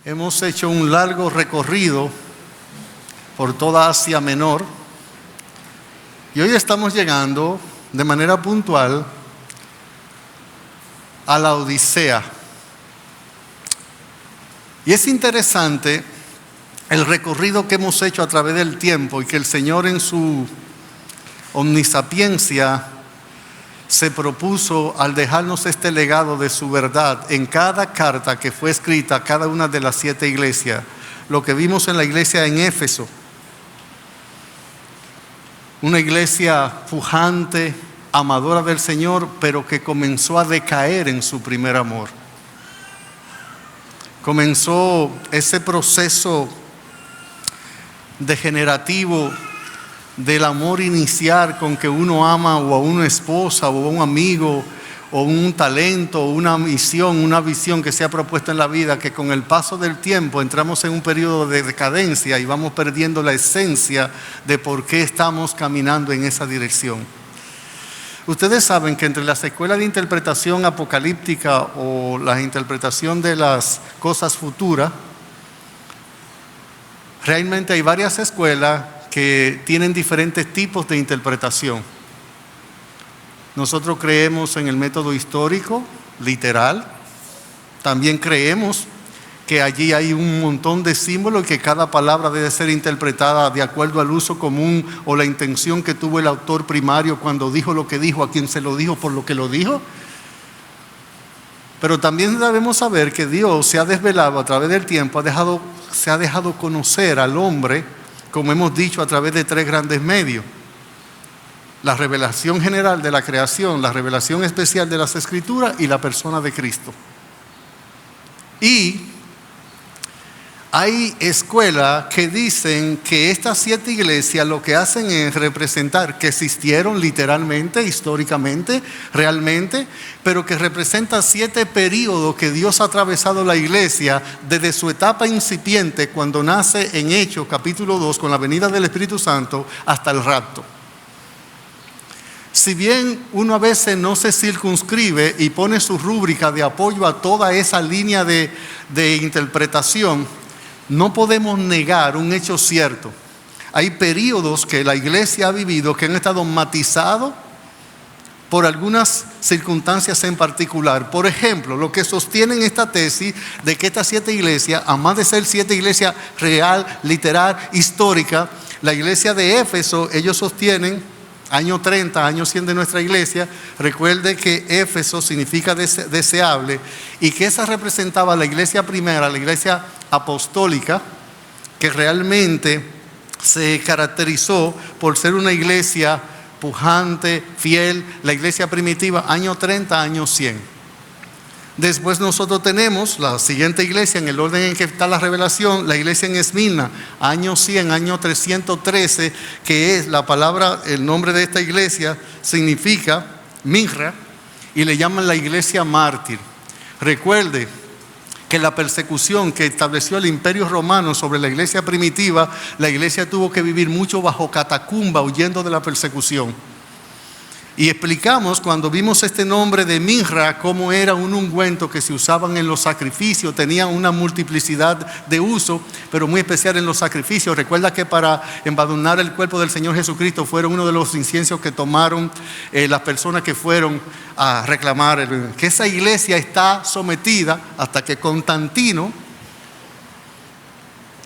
Hemos hecho un largo recorrido por toda Asia Menor y hoy estamos llegando de manera puntual a la Odisea. Y es interesante el recorrido que hemos hecho a través del tiempo y que el Señor en su omnisapiencia se propuso al dejarnos este legado de su verdad en cada carta que fue escrita a cada una de las 7 iglesias. Lo que vimos en la iglesia en Éfeso, una iglesia pujante, amadora del Señor, pero que comenzó a decaer en su primer amor. Comenzó ese proceso degenerativo del amor inicial con que uno ama o a una esposa o a un amigo o un talento o una misión, una visión que se ha propuesto en la vida, que con el paso del tiempo entramos en un periodo de decadencia y vamos perdiendo la esencia de por qué estamos caminando en esa dirección. Ustedes saben que entre las escuelas de interpretación apocalíptica o la interpretación de las cosas futuras, realmente hay varias escuelas que tienen diferentes tipos de interpretación. Nosotros creemos en el método histórico, literal. También creemos que allí hay un montón de símbolos y que cada palabra debe ser interpretada de acuerdo al uso común o la intención que tuvo el autor primario cuando dijo lo que dijo, a quien se lo dijo por lo que lo dijo. Pero también debemos saber que Dios se ha desvelado a través del tiempo, se ha dejado conocer al hombre, como hemos dicho, a través de 3 grandes medios: la revelación general de la creación, la revelación especial de las Escrituras y la persona de Cristo. Y hay escuelas que dicen que estas 7 iglesias lo que hacen es representar que existieron literalmente, históricamente, realmente, pero que representan 7 periodos que Dios ha atravesado la iglesia desde su etapa incipiente, cuando nace en Hechos capítulo 2 con la venida del Espíritu Santo, hasta el rapto. Si bien uno a veces no se circunscribe y pone su rúbrica de apoyo a toda esa línea de interpretación, no podemos negar un hecho cierto. Hay periodos que la iglesia ha vivido que han estado matizados por algunas circunstancias en particular. Por ejemplo, lo que sostienen esta tesis de que estas 7 iglesias, además de ser 7 iglesias real, literal, histórica, la iglesia de Éfeso, ellos sostienen, año 30, año 100 de nuestra iglesia, recuerde que Éfeso significa deseable, y que esa representaba la iglesia primera, la iglesia apostólica, que realmente se caracterizó por ser una iglesia pujante, fiel, la iglesia primitiva, año 30, año 100. Después nosotros tenemos la siguiente iglesia en el orden en que está la revelación, la iglesia en Esmirna, año 100, año 313, que es la palabra, el nombre de esta iglesia significa Minra, y le llaman la iglesia mártir. Recuerde que la persecución que estableció el Imperio Romano sobre la iglesia primitiva, la iglesia tuvo que vivir mucho bajo catacumba, huyendo de la persecución. Y explicamos cuando vimos este nombre de Minra, cómo era un ungüento que se usaban en los sacrificios, tenía una multiplicidad de uso, pero muy especial en los sacrificios. Recuerda que para embadurnar el cuerpo del Señor Jesucristo fueron uno de los inciensos que tomaron las personas que fueron a reclamar. Que esa iglesia está sometida hasta que Constantino,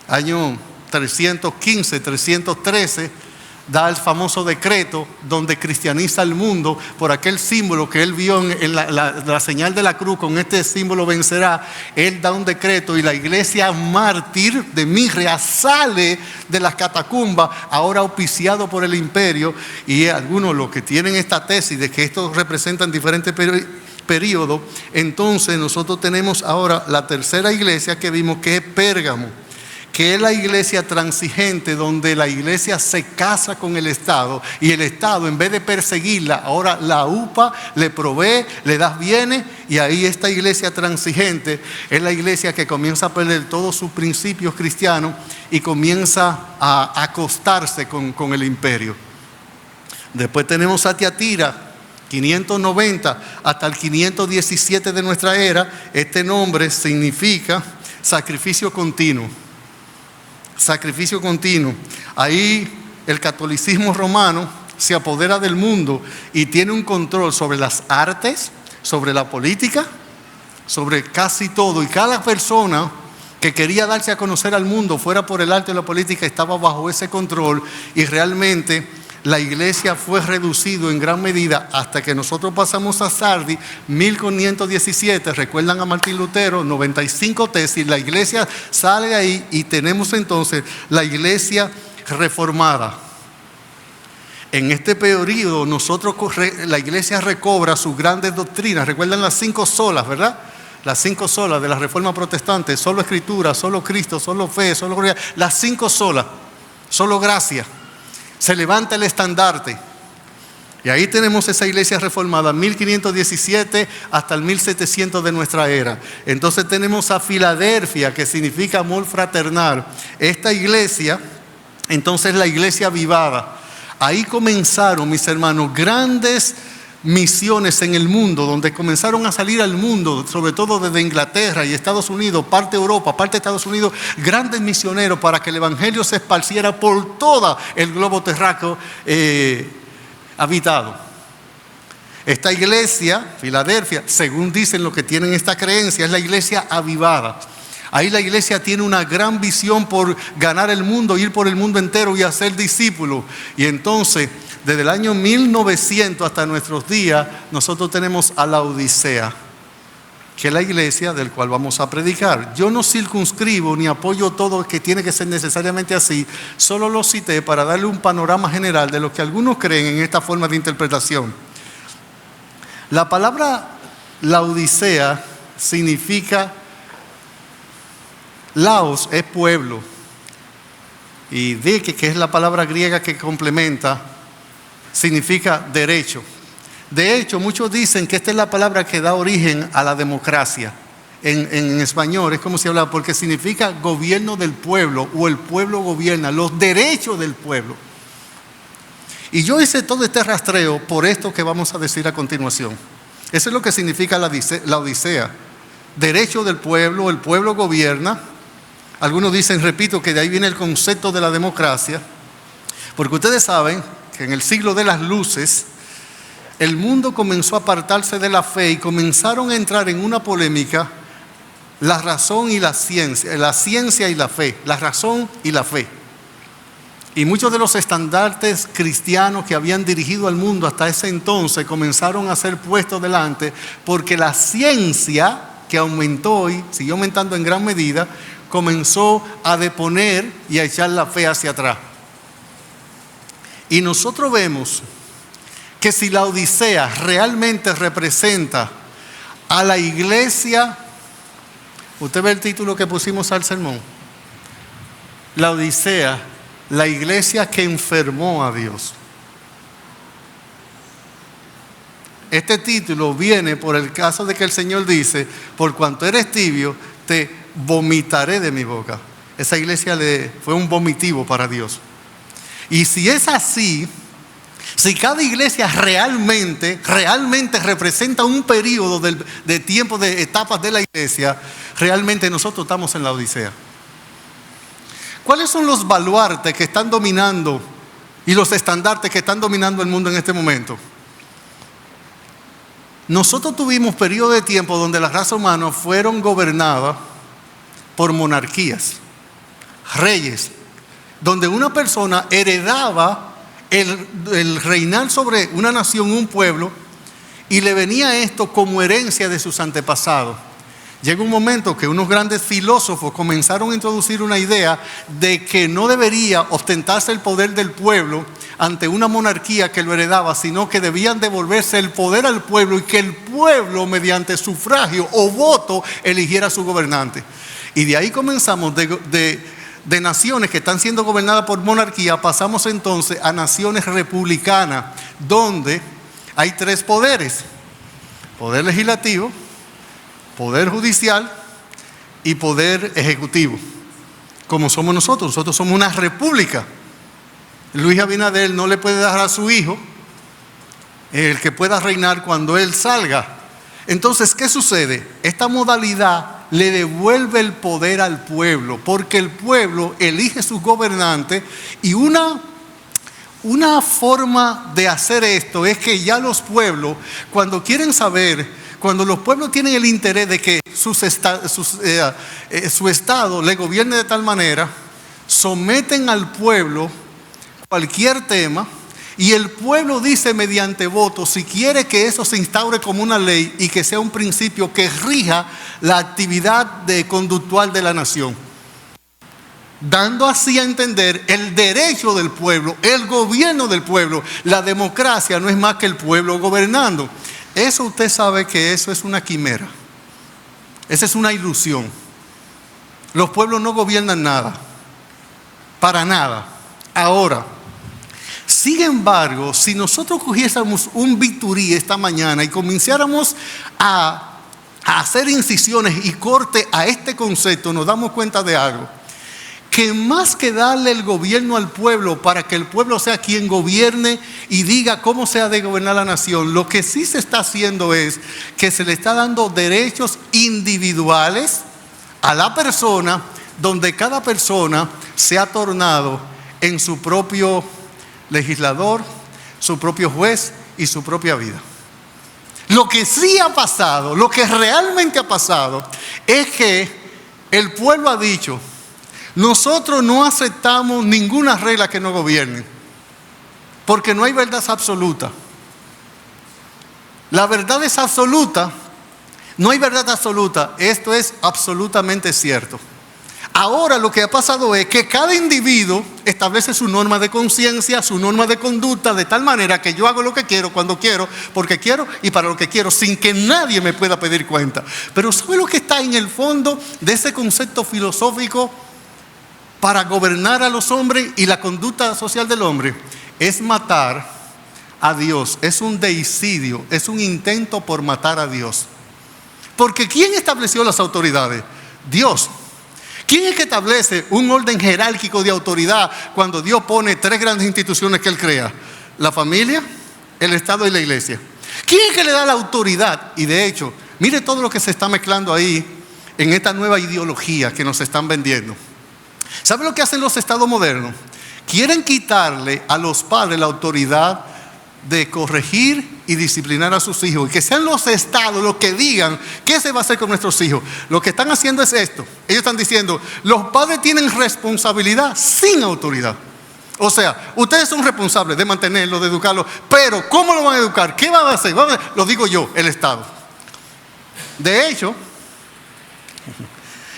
año 315, 313, da el famoso decreto donde cristianiza el mundo por aquel símbolo que él vio en la señal de la cruz. Con este símbolo vencerá. Él da un decreto y la iglesia mártir de Mirrea sale de las catacumbas, ahora auspiciado por el imperio. Y algunos, los que tienen esta tesis de que estos representan diferentes periodos, entonces nosotros tenemos ahora la tercera iglesia que vimos, que es Pérgamo, que es la iglesia transigente, donde la iglesia se casa con el Estado y el Estado, en vez de perseguirla, ahora la upa, le provee, le da bienes. Y ahí esta iglesia transigente es la iglesia que comienza a perder todos sus principios cristianos y comienza a acostarse con el imperio. Después tenemos a Tiatira, 590 hasta el 517 de nuestra era. Este nombre significa sacrificio continuo. Sacrificio continuo. Ahí el catolicismo romano se apodera del mundo y tiene un control sobre las artes, sobre la política, sobre casi todo. Y cada persona que quería darse a conocer al mundo, fuera por el arte o la política, estaba bajo ese control, y realmente la iglesia fue reducido en gran medida hasta que nosotros pasamos a Sardi, 1517, recuerdan a Martín Lutero, 95 tesis, la iglesia sale de ahí y tenemos entonces la iglesia reformada. En este periodo la iglesia recobra sus grandes doctrinas. Recuerdan las 5 solas, ¿verdad? Las 5 solas de la Reforma Protestante: solo Escritura, solo Cristo, solo fe, solo gloria. Las 5 solas, solo gracia. Se levanta el estandarte. Y ahí tenemos esa iglesia reformada, 1517 hasta el 1700 de nuestra era. Entonces tenemos a Filadelfia, que significa amor fraternal. Esta iglesia, entonces, la iglesia avivada. Ahí comenzaron, mis hermanos, grandes misiones en el mundo, donde comenzaron a salir al mundo, sobre todo desde Inglaterra y Estados Unidos, parte de Europa, parte de Estados Unidos, grandes misioneros para que el evangelio se esparciera por todo el globo terráqueo habitado. Esta iglesia, Filadelfia, según dicen los que tienen esta creencia, es la iglesia avivada. Ahí la iglesia tiene una gran visión por ganar el mundo, ir por el mundo entero y hacer discípulos. Y entonces, desde el año 1900 hasta nuestros días, nosotros tenemos a la Odisea, que es la iglesia del cual vamos a predicar. Yo no circunscribo ni apoyo todo que tiene que ser necesariamente así, solo lo cité para darle un panorama general de lo que algunos creen en esta forma de interpretación. La palabra Laodicea significa, Laos es pueblo, y dike, que es la palabra griega que complementa, significa derecho. De hecho, muchos dicen que esta es la palabra que da origen a la democracia. En español es como si hablara, porque significa gobierno del pueblo, o el pueblo gobierna, los derechos del pueblo. Y yo hice todo este rastreo por esto que vamos a decir a continuación. Eso es lo que significa la Odisea. Derecho del pueblo, el pueblo gobierna. Algunos dicen, repito, que de ahí viene el concepto de la democracia, porque ustedes saben que en el siglo de las luces, el mundo comenzó a apartarse de la fe y comenzaron a entrar en una polémica, la razón y la ciencia y la fe, la razón y la fe. Y muchos de los estandartes cristianos que habían dirigido al mundo hasta ese entonces comenzaron a ser puestos delante, porque la ciencia, que aumentó y siguió aumentando en gran medida, comenzó a deponer y a echar la fe hacia atrás. Y nosotros vemos que si la Odisea realmente representa a la iglesia, usted ve el título que pusimos al sermón, la Odisea, la iglesia que enfermó a Dios. Este título viene por el caso de que el Señor dice, por cuanto eres tibio, te vomitaré de mi boca. Esa iglesia fue un vomitivo para Dios. Y si es así, si cada iglesia realmente representa un periodo de tiempo, de etapas de la iglesia, realmente nosotros estamos en la Odisea. ¿Cuáles son los baluartes que están dominando y los estandartes que están dominando el mundo en este momento? Nosotros tuvimos periodos de tiempo donde la raza humana fueron gobernadas por monarquías, reyes, donde una persona heredaba el reinar sobre una nación, un pueblo, y le venía esto como herencia de sus antepasados. Llega un momento que unos grandes filósofos comenzaron a introducir una idea de que no debería ostentarse el poder del pueblo ante una monarquía que lo heredaba, sino que debían devolverse el poder al pueblo y que el pueblo, mediante sufragio o voto, eligiera a su gobernante. Y de ahí comenzamos de naciones que están siendo gobernadas por monarquía, pasamos entonces a naciones republicanas, donde hay 3 poderes: poder legislativo, poder judicial y poder ejecutivo. Como somos nosotros somos una república. Luis Abinader no le puede dar a su hijo el que pueda reinar cuando él salga. Entonces, ¿qué sucede? Esta modalidad le devuelve el poder al pueblo, porque el pueblo elige sus gobernantes y una forma de hacer esto es que ya los pueblos, cuando quieren saber, cuando los pueblos tienen el interés de que su estado le gobierne de tal manera, someten al pueblo cualquier tema y el pueblo dice mediante voto si quiere que eso se instaure como una ley y que sea un principio que rija la actividad conductual de la nación, dando así a entender el derecho del pueblo, el gobierno del pueblo. La democracia no es más que el pueblo gobernando. Eso usted sabe que eso es una quimera, esa es una ilusión. Los pueblos no gobiernan nada, para nada. Ahora, sin embargo, si nosotros cogiésemos un bisturí esta mañana y comenzáramos a hacer incisiones y corte a este concepto, nos damos cuenta de algo. Que más que darle el gobierno al pueblo para que el pueblo sea quien gobierne y diga cómo se ha de gobernar la nación, lo que sí se está haciendo es que se le está dando derechos individuales a la persona, donde cada persona se ha tornado en su propio legislador, su propio juez y su propia vida. Lo que sí ha pasado, lo que realmente ha pasado, es que el pueblo ha dicho: nosotros no aceptamos ninguna regla que nos gobierne, porque no hay verdad absoluta. La verdad es absoluta, no hay verdad absoluta. Esto es absolutamente cierto. Ahora lo que ha pasado es que cada individuo establece su norma de conciencia, su norma de conducta, de tal manera que yo hago lo que quiero, cuando quiero, porque quiero y para lo que quiero, sin que nadie me pueda pedir cuenta. Pero ¿sabe lo que está en el fondo de ese concepto filosófico para gobernar a los hombres y la conducta social del hombre? Es matar a Dios, es un deicidio, es un intento por matar a Dios. Porque ¿quién estableció las autoridades? Dios. ¿Quién es que establece un orden jerárquico de autoridad cuando Dios pone tres grandes instituciones que Él crea? La familia, el Estado y la iglesia. ¿Quién es que le da la autoridad? Y de hecho, mire todo lo que se está mezclando ahí en esta nueva ideología que nos están vendiendo. ¿Sabe lo que hacen los estados modernos? Quieren quitarle a los padres la autoridad de corregir y disciplinar a sus hijos, y que sean los estados los que digan qué se va a hacer con nuestros hijos. Lo que están haciendo es esto. Ellos están diciendo: los padres tienen responsabilidad sin autoridad. O sea, ustedes son responsables de mantenerlo, de educarlo, pero ¿cómo lo van a educar? ¿Qué van a hacer? Lo digo yo, el Estado. De hecho,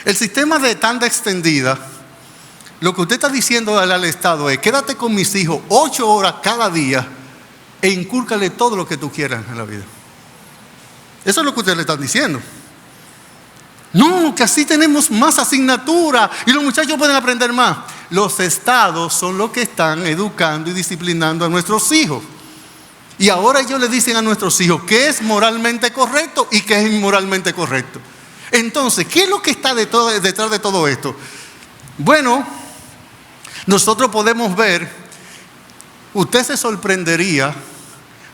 el sistema de tanda extendida, lo que usted está diciendo al Estado es: quédate con mis hijos 8 horas cada día e incúlcale todo lo que tú quieras en la vida. Eso es lo que ustedes le están diciendo. No, que así tenemos más asignaturas y los muchachos pueden aprender más. Los estados son los que están educando y disciplinando a nuestros hijos. Y ahora ellos le dicen a nuestros hijos qué es moralmente correcto y qué es inmoralmente correcto. Entonces, ¿qué es lo que está detrás de todo esto? Bueno, nosotros podemos ver, usted se sorprendería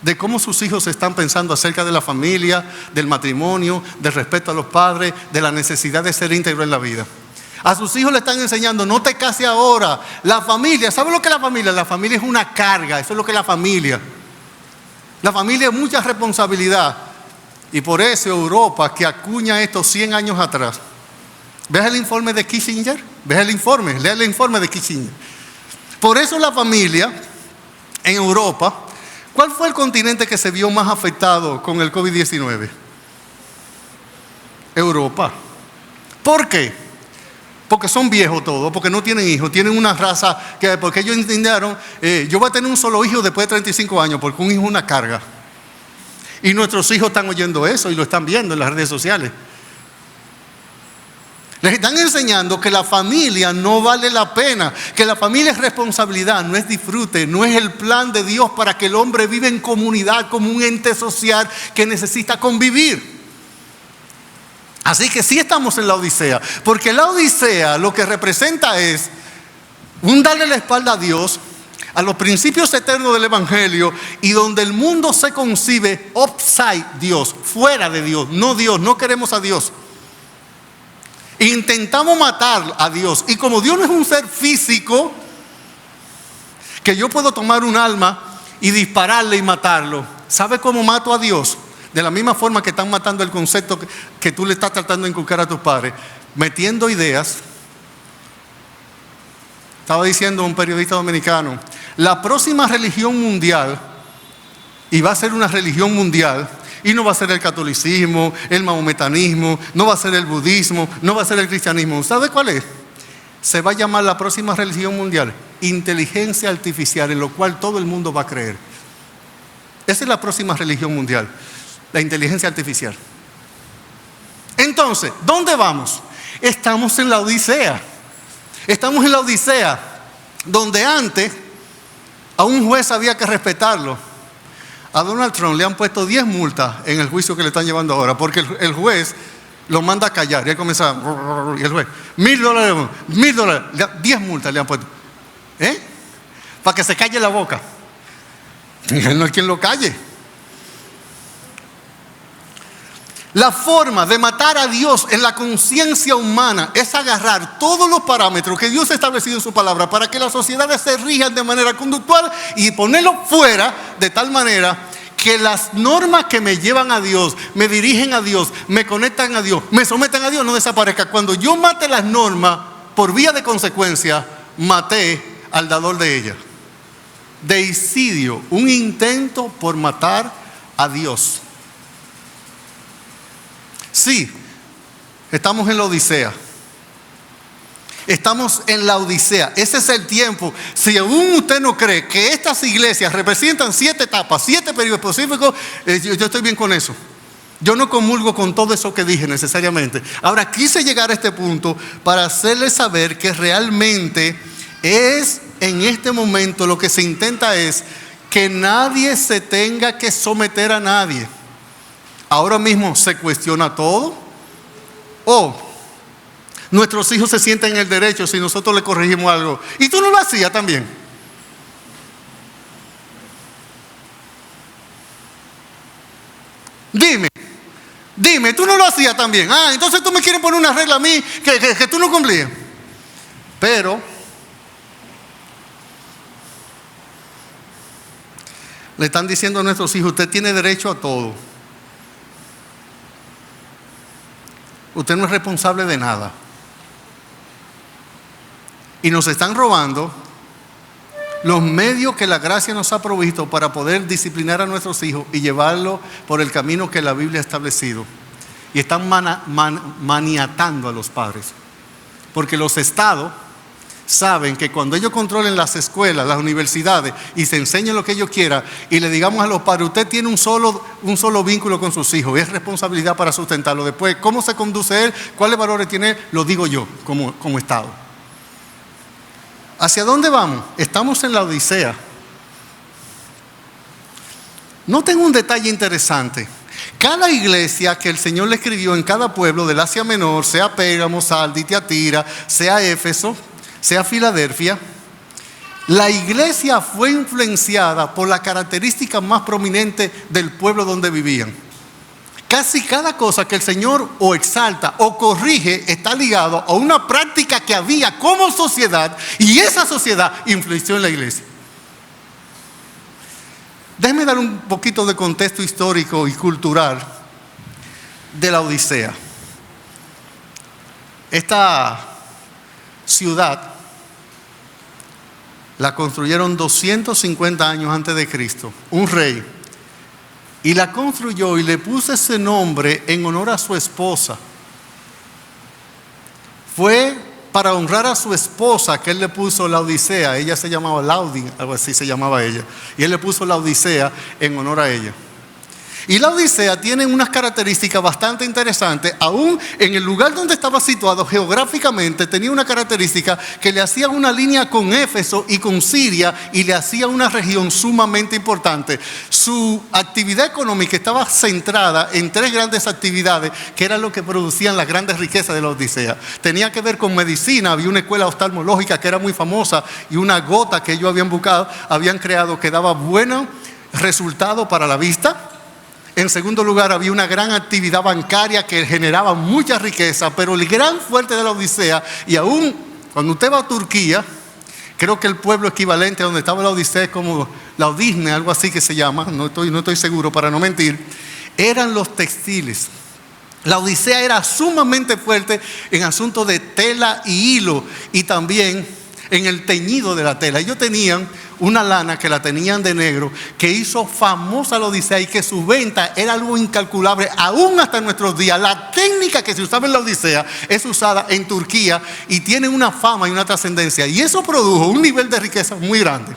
de cómo sus hijos están pensando acerca de la familia, del matrimonio, del respeto a los padres, de la necesidad de ser íntegro en la vida. A sus hijos le están enseñando: no te cases ahora. La familia, ¿sabe lo que es la familia? La familia es una carga, eso es lo que es la familia. La familia es mucha responsabilidad. Y por eso Europa, que acuña esto 100 años atrás. ¿Ves el informe de Kissinger? ¿Ves el informe? Lea el informe de Kissinger. Por eso la familia en Europa, ¿cuál fue el continente que se vio más afectado con el COVID-19? Europa. ¿Por qué? Porque son viejos todos, porque no tienen hijos, tienen una raza que, porque ellos entendieron, yo voy a tener un solo hijo después de 35 años, porque un hijo es una carga. Y nuestros hijos están oyendo eso y lo están viendo en las redes sociales. Les están enseñando que la familia no vale la pena, que la familia es responsabilidad, no es disfrute, no es el plan de Dios para que el hombre viva en comunidad como un ente social que necesita convivir. Así que sí estamos en la Odisea, porque la Odisea lo que representa es un darle la espalda a Dios, a los principios eternos del Evangelio, y donde el mundo se concibe upside Dios, fuera de Dios, no queremos a Dios. Intentamos matar a Dios. Y como Dios no es un ser físico, que yo puedo tomar un alma y dispararle y matarlo. ¿Sabe cómo mato a Dios? De la misma forma que están matando el concepto que tú le estás tratando de inculcar a tus padres. Metiendo ideas. Estaba diciendo un periodista dominicano, la próxima religión mundial, y va a ser una religión mundial, y no va a ser el catolicismo, el mahometanismo, no va a ser el budismo, no va a ser el cristianismo. ¿Sabe cuál es? Se va a llamar la próxima religión mundial inteligencia artificial, en lo cual todo el mundo va a creer. Esa es la próxima religión mundial, la inteligencia artificial. Entonces, ¿dónde vamos? Estamos en la Odisea. Estamos en la Odisea, donde antes a un juez había que respetarlo. A Donald Trump le han puesto 10 multas en el juicio que le están llevando ahora, porque el juez lo manda a callar. Y él comienza, y el juez, $1,000, 10 multas le han puesto. Para que se calle la boca. No hay quien lo calle. La forma de matar a Dios en la conciencia humana es agarrar todos los parámetros que Dios ha establecido en su palabra para que las sociedades se rijan de manera conductual y ponerlos fuera de tal manera que las normas que me llevan a Dios, me dirigen a Dios, me conectan a Dios, me someten a Dios, no desaparezcan. Cuando yo mate las normas, por vía de consecuencia, maté al dador de ellas. Deicidio, un intento por matar a Dios. Sí, estamos en la Odisea. Estamos en la Odisea. Ese es el tiempo. Si aún usted no cree que estas iglesias representan 7 etapas, 7 periodos específicos, yo estoy bien con eso. Yo no comulgo con todo eso que dije necesariamente. Ahora, quise llegar a este punto para hacerles saber que realmente es en este momento lo que se intenta es que nadie se tenga que someter a nadie. Ahora mismo se cuestiona todo. Nuestros hijos se sienten en el derecho si nosotros le corregimos algo. Y tú no lo hacías también. Dime, tú no lo hacías también. Entonces tú me quieres poner una regla a mí que tú no cumplías. Pero le están diciendo a nuestros hijos, usted tiene derecho a todo. Usted no es responsable de nada. Y nos están robando los medios que la gracia nos ha provisto para poder disciplinar a nuestros hijos y llevarlos por el camino que la Biblia ha establecido. Y están maniatando a los padres. Porque los estados saben que cuando ellos controlen las escuelas, las universidades y se enseñen lo que ellos quieran y le digamos a los padres, usted tiene un solo vínculo con sus hijos, es responsabilidad para sustentarlo. Después, ¿cómo se conduce él? ¿Cuáles valores tiene él? Lo digo yo como Estado. ¿Hacia dónde vamos? Estamos en la Odisea. Noten un detalle interesante. Cada iglesia que el Señor le escribió en cada pueblo del Asia Menor, sea Pérgamo, Sardis, Tiatira, sea Éfeso, sea Filadelfia, la iglesia fue influenciada por la característica más prominente del pueblo donde vivían. Casi cada cosa que el Señor o exalta o corrige está ligado a una práctica que había como sociedad, y esa sociedad influenció en la iglesia. Déjenme dar un poquito de contexto histórico y cultural de la Odisea. Esta ciudad la construyeron 250 años antes de Cristo, un rey, y la construyó y le puso ese nombre en honor a su esposa. Fue para honrar a su esposa que él le puso la Odisea. Ella se llamaba Laudin, algo así se llamaba ella, y él le puso la Odisea en honor a ella. Y la Odisea tiene unas características bastante interesantes. Aún en el lugar donde estaba situado geográficamente, tenía una característica que le hacía una línea con Éfeso y con Siria, y le hacía una región sumamente importante. Su actividad económica estaba centrada en 3 grandes actividades, que eran lo que producían las grandes riquezas de la Odisea. Tenía que ver con medicina. Había una escuela oftalmológica que era muy famosa, y una gota que ellos habían creado que daba buenos resultados para la vista. En segundo lugar, había una gran actividad bancaria que generaba mucha riqueza, pero el gran fuerte de la Odisea, y aún cuando usted va a Turquía, creo que el pueblo equivalente a donde estaba la Odisea es como la Odisne, algo así que se llama, no estoy seguro para no mentir, eran los textiles. La Odisea era sumamente fuerte en asuntos de tela y hilo, y también en el teñido de la tela. Ellos tenían una lana que la tenían de negro, que hizo famosa la Odisea, y que su venta era algo incalculable aún hasta nuestros días. La técnica que se usaba en la Odisea es usada en Turquía y tiene una fama y una trascendencia, y eso produjo un nivel de riqueza muy grande.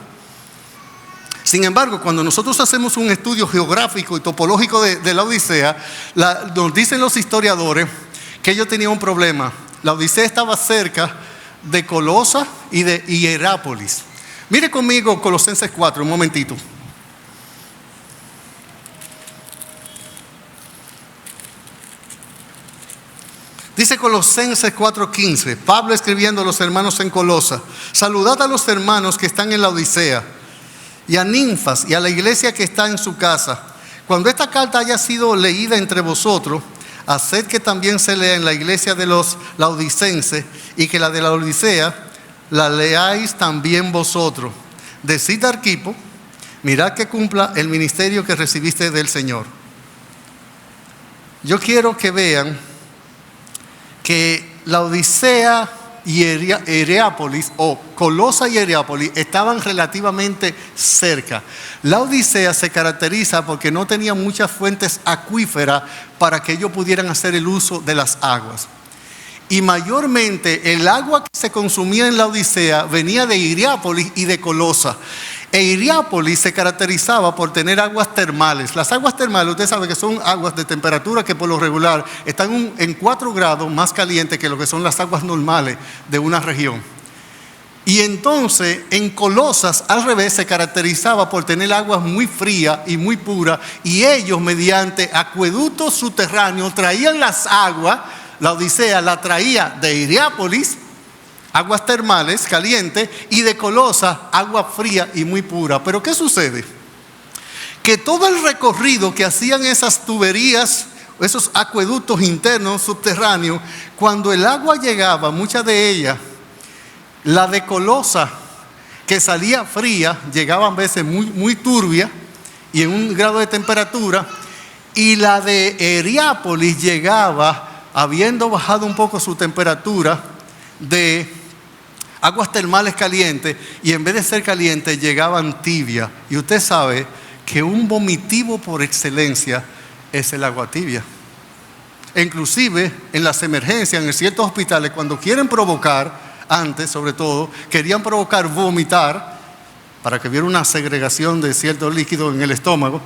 Sin embargo, cuando nosotros hacemos un estudio geográfico y topológico de la Odisea, nos dicen los historiadores que ellos tenían un problema. La Odisea estaba cerca de Colosa y de Hierápolis. Mire conmigo Colosenses 4, un momentito. Dice Colosenses 4:15, Pablo escribiendo a los hermanos en Colosa: saludad a los hermanos que están en la Odisea, y a Ninfas y a la iglesia que está en su casa. Cuando esta carta haya sido leída entre vosotros, haced que también se lea en la iglesia de los laodicenses, y que la de la Odisea la leáis también vosotros. Decid a Arquipo: mirad que cumpla el ministerio que recibiste del Señor. Yo quiero que vean que la Odisea y Hierápolis, o Colosa y Hierápolis, estaban relativamente cerca. La Odisea se caracteriza porque no tenía muchas fuentes acuíferas para que ellos pudieran hacer el uso de las aguas. Y mayormente el agua que se consumía en la Odisea venía de Hierápolis y de Colosa. Hierápolis se caracterizaba por tener aguas termales. Las aguas termales, usted sabe que son aguas de temperatura que por lo regular están en 4 grados más calientes que lo que son las aguas normales de una región. Y entonces en Colosas, al revés, se caracterizaba por tener aguas muy frías y muy puras, y ellos mediante acueductos subterráneos traían las aguas. La Odisea la traía de Hierápolis, aguas termales calientes, y de Colosa, agua fría y muy pura. Pero ¿qué sucede? Que todo el recorrido que hacían esas tuberías, esos acueductos internos subterráneos, cuando el agua llegaba, muchas de ellas, la de Colosa, que salía fría, llegaba a veces muy turbia y en un grado de temperatura, y la de Hierápolis llegaba, habiendo bajado un poco su temperatura, de aguas termales calientes, y en vez de ser calientes llegaban tibias. Y usted sabe que un vomitivo por excelencia es el agua tibia. Inclusive en las emergencias, en ciertos hospitales, cuando quieren provocar, antes sobre todo, querían provocar vomitar, para que hubiera una segregación de ciertos líquidos en el estómago,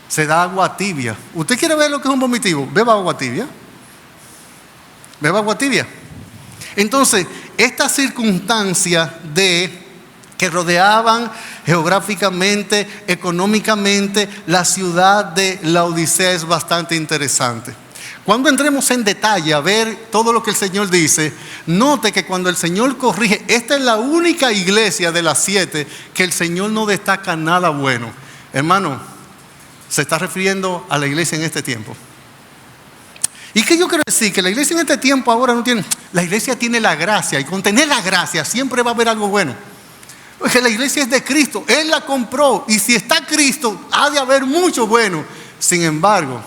se da agua tibia. ¿Usted quiere ver lo que es un vomitivo? Beba agua tibia. Beba agua tibia. Entonces, estas circunstancias que rodeaban geográficamente, económicamente, la ciudad de la Odisea es bastante interesante. Cuando entremos en detalle a ver todo lo que el Señor dice, note que cuando el Señor corrige, esta es la única iglesia de las 7 que el Señor no destaca nada bueno. Hermano, se está refiriendo a la iglesia en este tiempo. ¿Y qué yo quiero decir? Que la iglesia en este tiempo ahora no tiene... La iglesia tiene la gracia, y con tener la gracia siempre va a haber algo bueno. Porque la iglesia es de Cristo, Él la compró, y si está Cristo, ha de haber mucho bueno. Sin embargo,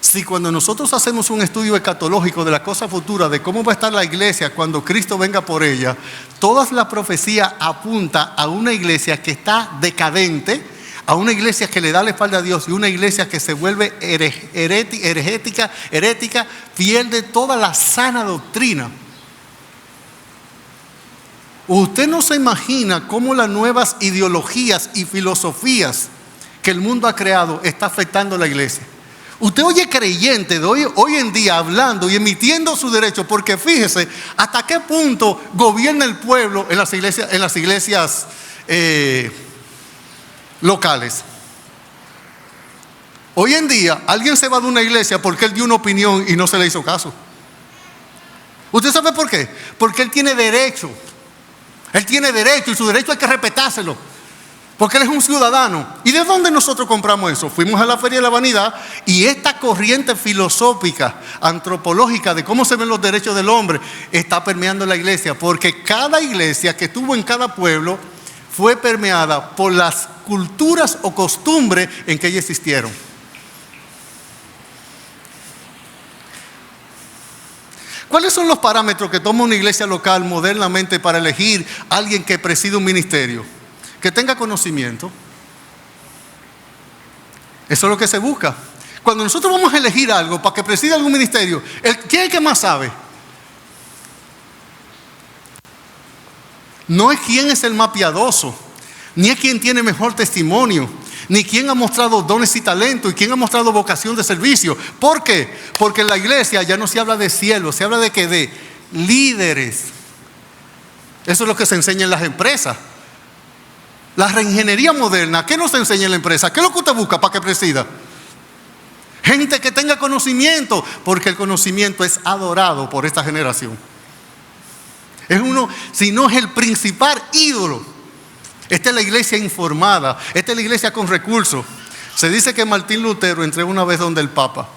si cuando nosotros hacemos un estudio escatológico de la cosa futura, de cómo va a estar la iglesia cuando Cristo venga por ella, todas las profecías apuntan a una iglesia que está decadente, a una iglesia que le da la espalda a Dios, y una iglesia que se vuelve herética, pierde toda la sana doctrina. Usted no se imagina cómo las nuevas ideologías y filosofías que el mundo ha creado está afectando a la iglesia. Usted oye creyentes de hoy en día hablando y emitiendo su derecho, porque fíjese hasta qué punto gobierna el pueblo en las iglesias locales. Hoy en día alguien se va de una iglesia porque él dio una opinión y no se le hizo caso. ¿Usted sabe por qué? Porque él tiene derecho. Él tiene derecho, y su derecho hay que respetárselo. Porque él es un ciudadano. ¿Y de dónde nosotros compramos eso? Fuimos a la Feria de la Vanidad y esta corriente filosófica, antropológica de cómo se ven los derechos del hombre está permeando la iglesia. Porque cada iglesia que estuvo en cada pueblo fue permeada por las culturas o costumbres en que ellos existieron. ¿Cuáles son los parámetros que toma una iglesia local modernamente para elegir a alguien que preside un ministerio? Que tenga conocimiento. Eso es lo que se busca. Cuando nosotros vamos a elegir algo para que presida algún ministerio, ¿quién es el que más sabe? No es quién es el más piadoso, ni es quien tiene mejor testimonio, ni quien ha mostrado dones y talentos, y quien ha mostrado vocación de servicio. ¿Por qué? Porque en la iglesia ya no se habla de cielo, se habla de ¿qué? De líderes. Eso es lo que se enseña en las empresas. La reingeniería moderna, ¿qué nos enseña en la empresa? ¿Qué es lo que usted busca para que presida? Gente que tenga conocimiento, porque el conocimiento es adorado por esta generación. Es uno, si no es el principal ídolo. Esta es la iglesia informada, esta es la iglesia con recursos. Se dice que Martín Lutero entró una vez donde el Papa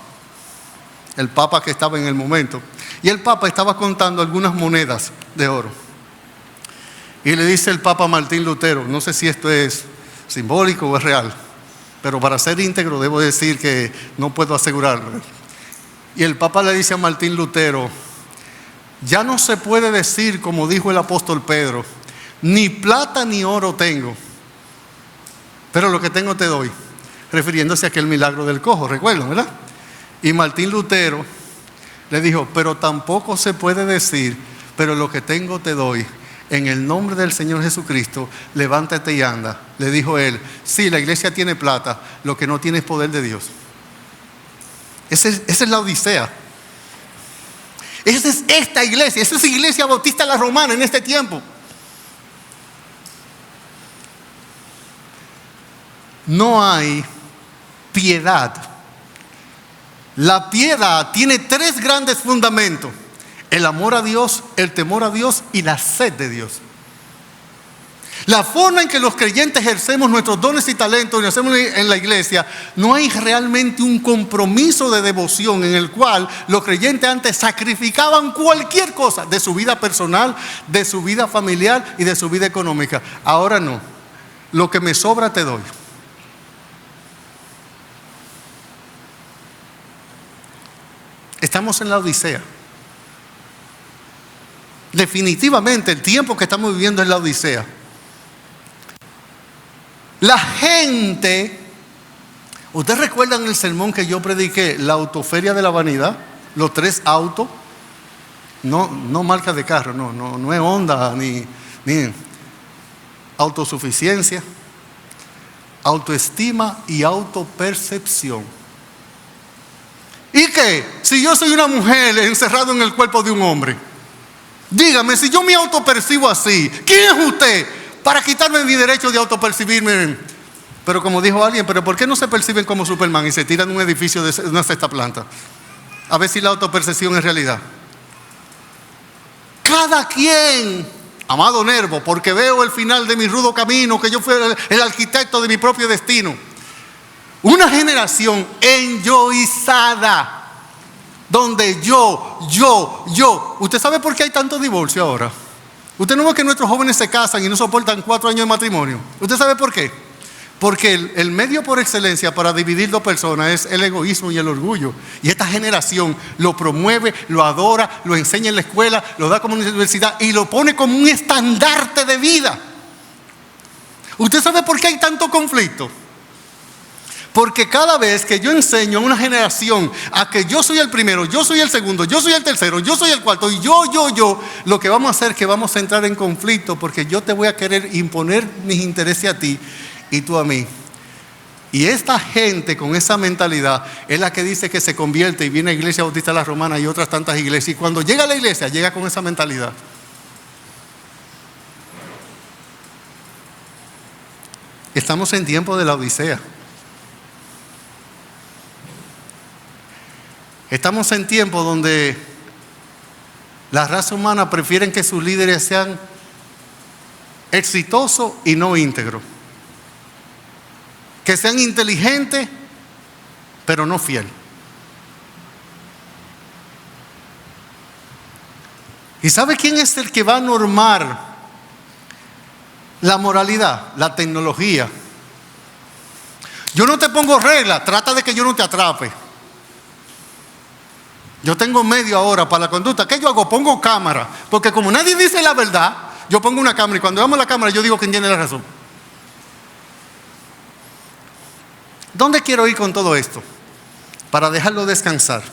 que estaba en el momento, y el Papa estaba contando algunas monedas de oro. Y le dice el Papa Martín Lutero, no sé si esto es simbólico o es real, pero para ser íntegro debo decir que no puedo asegurarlo. Y el Papa le dice a Martín Lutero, ya no se puede decir como dijo el apóstol Pedro, ni plata ni oro tengo, pero lo que tengo te doy, refiriéndose a aquel milagro del cojo, recuerdan, ¿verdad? Y Martín Lutero le dijo, pero tampoco se puede decir, pero lo que tengo te doy. En el nombre del Señor Jesucristo, levántate y anda. Le dijo él, sí, la iglesia tiene plata, lo que no tiene es poder de Dios. Esa es la Odisea. Esa es esta iglesia, esa es Iglesia Bautista la Romana en este tiempo. No hay piedad. La piedad tiene 3 grandes fundamentos: el amor a Dios, el temor a Dios y la sed de Dios. La forma en que los creyentes ejercemos nuestros dones y talentos y lo hacemos en la iglesia, no hay realmente un compromiso de devoción en el cual los creyentes antes sacrificaban cualquier cosa de su vida personal, de su vida familiar y de su vida económica. Ahora no. Lo que me sobra te doy. Estamos en la Odisea. Definitivamente el tiempo que estamos viviendo es la Odisea. La gente, ¿ustedes recuerdan el sermón que yo prediqué? La autoferia de la vanidad, los 3 autos, no marca de carro, no es Honda ni autosuficiencia, autoestima y autopercepción. ¿Y qué? Si yo soy una mujer encerrada en el cuerpo de un hombre, dígame, si yo me autopercibo así, ¿quién es usted para quitarme mi derecho de autopercibirme? Pero como dijo alguien, ¿pero por qué no se perciben como Superman y se tiran de un edificio de una 6ª planta? A ver si la autopercepción es realidad. Cada quien, amado Nervo, porque veo el final de mi rudo camino, que yo fui el arquitecto de mi propio destino. Una generación enyoizada, donde yo. ¿Usted sabe por qué hay tanto divorcio ahora? ¿Usted no ve que nuestros jóvenes se casan y no soportan 4 años de matrimonio? ¿Usted sabe por qué? Porque el medio por excelencia para dividir 2 personas es el egoísmo y el orgullo. Y esta generación lo promueve, lo adora, lo enseña en la escuela, lo da como universidad y lo pone como un estandarte de vida. ¿Usted sabe por qué hay tanto conflicto? Porque cada vez que yo enseño a una generación a que yo soy el primero, yo soy el segundo, yo soy el tercero, yo soy el cuarto y yo, lo que vamos a hacer es que vamos a entrar en conflicto, porque yo te voy a querer imponer mis intereses a ti y tú a mí. Y esta gente con esa mentalidad es la que dice que se convierte y viene a Iglesia Bautista la Romana y otras tantas iglesias. Y cuando llega a la iglesia, llega con esa mentalidad. Estamos en tiempo de la Odisea. Estamos en tiempo donde la raza humana prefieren que sus líderes sean exitosos y no íntegros. que sean inteligentes, pero no fieles. ¿Y sabe quién es el que va a normar la moralidad? La tecnología. Yo no te pongo reglas, trata de que yo no te atrape. Yo tengo medio ahora para la conducta. ¿Qué yo hago? Pongo cámara. Porque como nadie dice la verdad, yo pongo una cámara y cuando vemos la cámara yo digo quién tiene la razón. ¿Dónde quiero ir con todo esto? Para dejarlo descansar.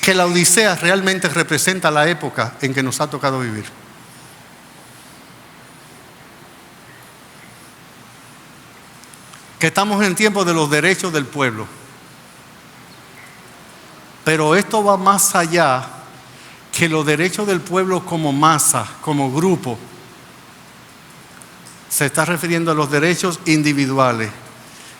Que la Odisea realmente representa la época en que nos ha tocado vivir. Que estamos en tiempo de los derechos del pueblo. Pero esto va más allá que los derechos del pueblo como masa, como grupo. Se está refiriendo a los derechos individuales.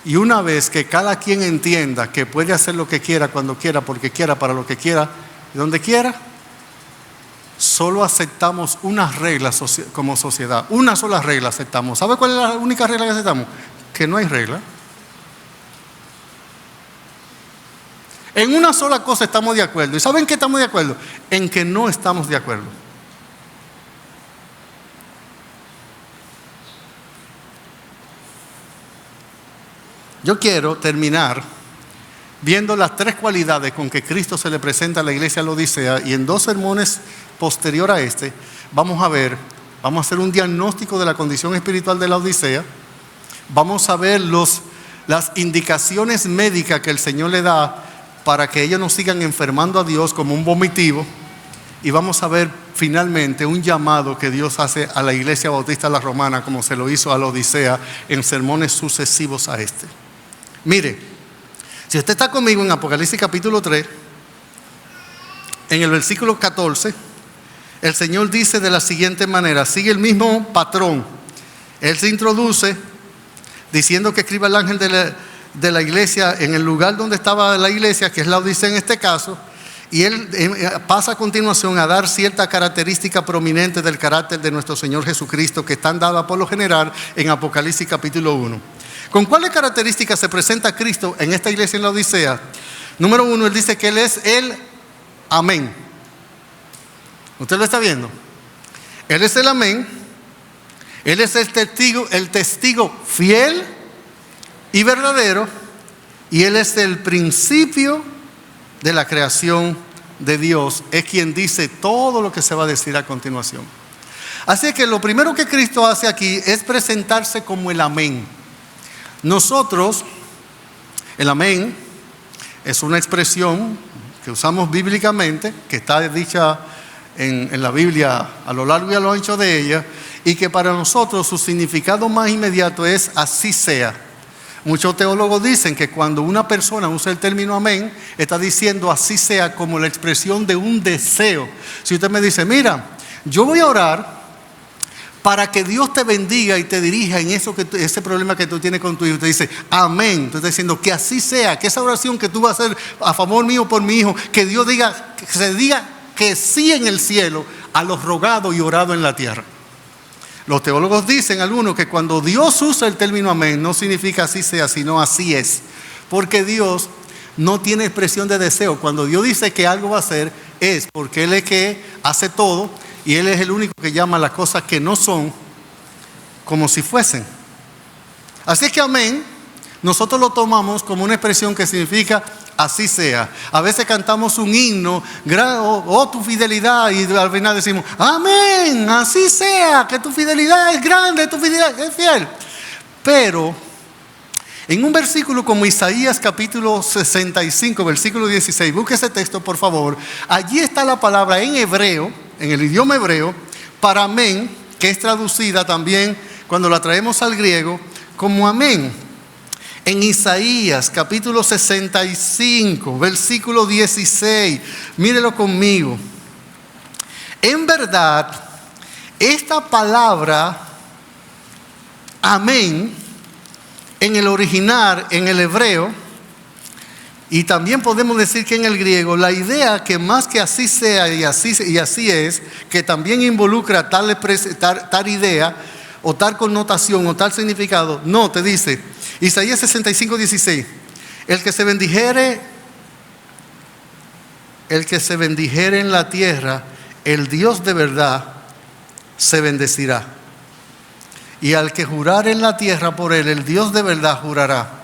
Y una vez que cada quien entienda que puede hacer lo que quiera, cuando quiera, porque quiera, para lo que quiera, donde quiera, solo aceptamos unas reglas como sociedad. Una sola regla aceptamos. ¿Sabe cuál es la única regla que aceptamos? Que no hay regla. En una sola cosa estamos de acuerdo. ¿Y saben qué estamos de acuerdo? En que no estamos de acuerdo. Yo quiero terminar viendo las tres cualidades con que Cristo se le presenta a la iglesia de la Odisea, y en dos sermones posterior a este vamos a hacer un diagnóstico de la condición espiritual de la Odisea. Vamos a ver las indicaciones médicas que el Señor le da para que ellos no sigan enfermando a Dios como un vomitivo, y vamos a ver finalmente un llamado que Dios hace a la iglesia bautista la romana, como se lo hizo a la Odisea en sermones sucesivos a este. Mire, si usted está conmigo en Apocalipsis capítulo 3, en el versículo 14, el Señor dice de la siguiente manera, sigue el mismo patrón. Él se introduce diciendo que escriba el ángel de la iglesia en el lugar donde estaba la iglesia, que es la Odisea en este caso, y él pasa a continuación a dar cierta característica prominente del carácter de nuestro Señor Jesucristo, que están dadas por lo general en Apocalipsis capítulo 1. ¿Con cuáles características se presenta Cristo en esta iglesia en la Odisea? Número 1, Él dice que Él es el Amén. ¿Usted lo está viendo? Él es el Amén. Él es el testigo fiel y verdadero. Y Él es el principio de la creación de Dios. Es quien dice todo lo que se va a decir a continuación. Así que lo primero que Cristo hace aquí es presentarse como el Amén. Nosotros, el amén es una expresión que usamos bíblicamente, que está dicha en la Biblia a lo largo y a lo ancho de ella, y que para nosotros su significado más inmediato es así sea. Muchos teólogos dicen que cuando una persona usa el término amén, está diciendo así sea como la expresión de un deseo. Si usted me dice, mira, yo voy a orar para que Dios te bendiga y te dirija en ese problema que tú tienes con tu hijo. Te dice, amén. Tú estás diciendo que así sea, que esa oración que tú vas a hacer a favor mío por mi hijo, que Dios diga, que se diga que sí en el cielo a los rogados y orados en la tierra. Los teólogos dicen algunos que cuando Dios usa el término amén, no significa así sea, sino así es. Porque Dios no tiene expresión de deseo. Cuando Dios dice que algo va a hacer, es porque Él es que hace todo. Y Él es el único que llama las cosas que no son como si fuesen. Así que amén, nosotros lo tomamos como una expresión que significa así sea. A veces cantamos un himno, oh tu fidelidad, y al final decimos, amén, así sea, que tu fidelidad es grande, tu fidelidad es fiel. Pero en un versículo como Isaías capítulo 65, versículo 16, busque ese texto por favor. Allí está la palabra en hebreo, en el idioma hebreo, para amén, que es traducida también cuando la traemos al griego como amén. En Isaías capítulo 65, versículo 16, mírelo conmigo. En verdad, esta palabra amén, en el original, en el hebreo, y también podemos decir que en el griego, la idea que más que así sea y así es, que también involucra tal idea, o tal connotación o tal significado. No, te dice Isaías 65:16, el que se bendijere en la tierra, el Dios de verdad se bendecirá. Y al que jurar en la tierra por él, el Dios de verdad jurará.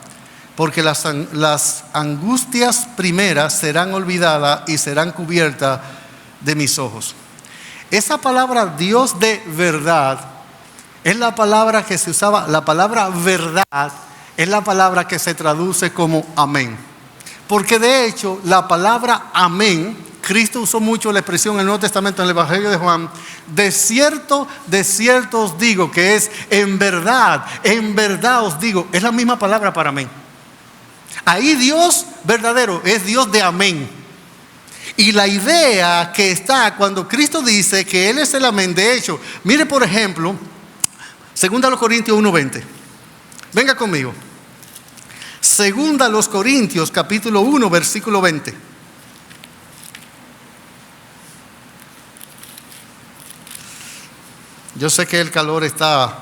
Porque las angustias primeras serán olvidadas y serán cubiertas de mis ojos. Esa palabra Dios de verdad es la palabra que se usaba. La palabra verdad es la palabra que se traduce como amén. Porque de hecho la palabra amén, Cristo usó mucho la expresión en el Nuevo Testamento, en el Evangelio de Juan, de cierto os digo, que es en verdad os digo. Es la misma palabra para amén. Ahí Dios verdadero es Dios de amén. Y la idea que está cuando Cristo dice que Él es el amén, de hecho, mire por ejemplo, 2 Corintios 1:20. Venga conmigo. 2 Corintios capítulo 1, versículo 20. Yo sé que el calor está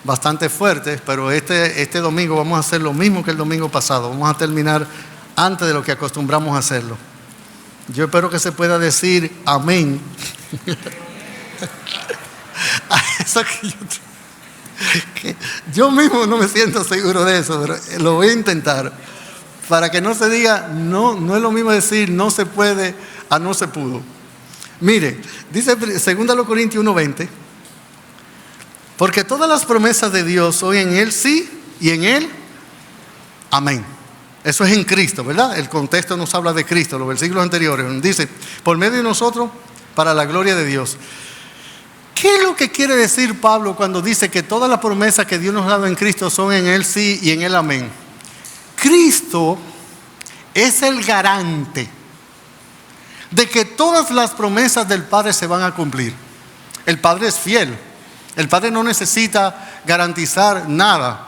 bastante fuerte, pero este domingo vamos a hacer lo mismo que el domingo pasado. Vamos a terminar antes de lo que acostumbramos a hacerlo. Yo espero que se pueda decir amén. Eso que yo mismo no me siento seguro de eso, pero lo voy a intentar. Para que no se diga, no es lo mismo decir no se puede a no se pudo. Mire, dice 2 Corintios 1:20, porque todas las promesas de Dios son en Él sí y en Él amén. Eso es en Cristo, ¿verdad? El contexto nos habla de Cristo, los versículos anteriores. Dice, por medio de nosotros, para la gloria de Dios. ¿Qué es lo que quiere decir Pablo cuando dice que todas las promesas que Dios nos ha dado en Cristo son en Él sí y en Él amén? Cristo es el garante de que todas las promesas del Padre se van a cumplir. El Padre es fiel. El Padre no necesita garantizar nada.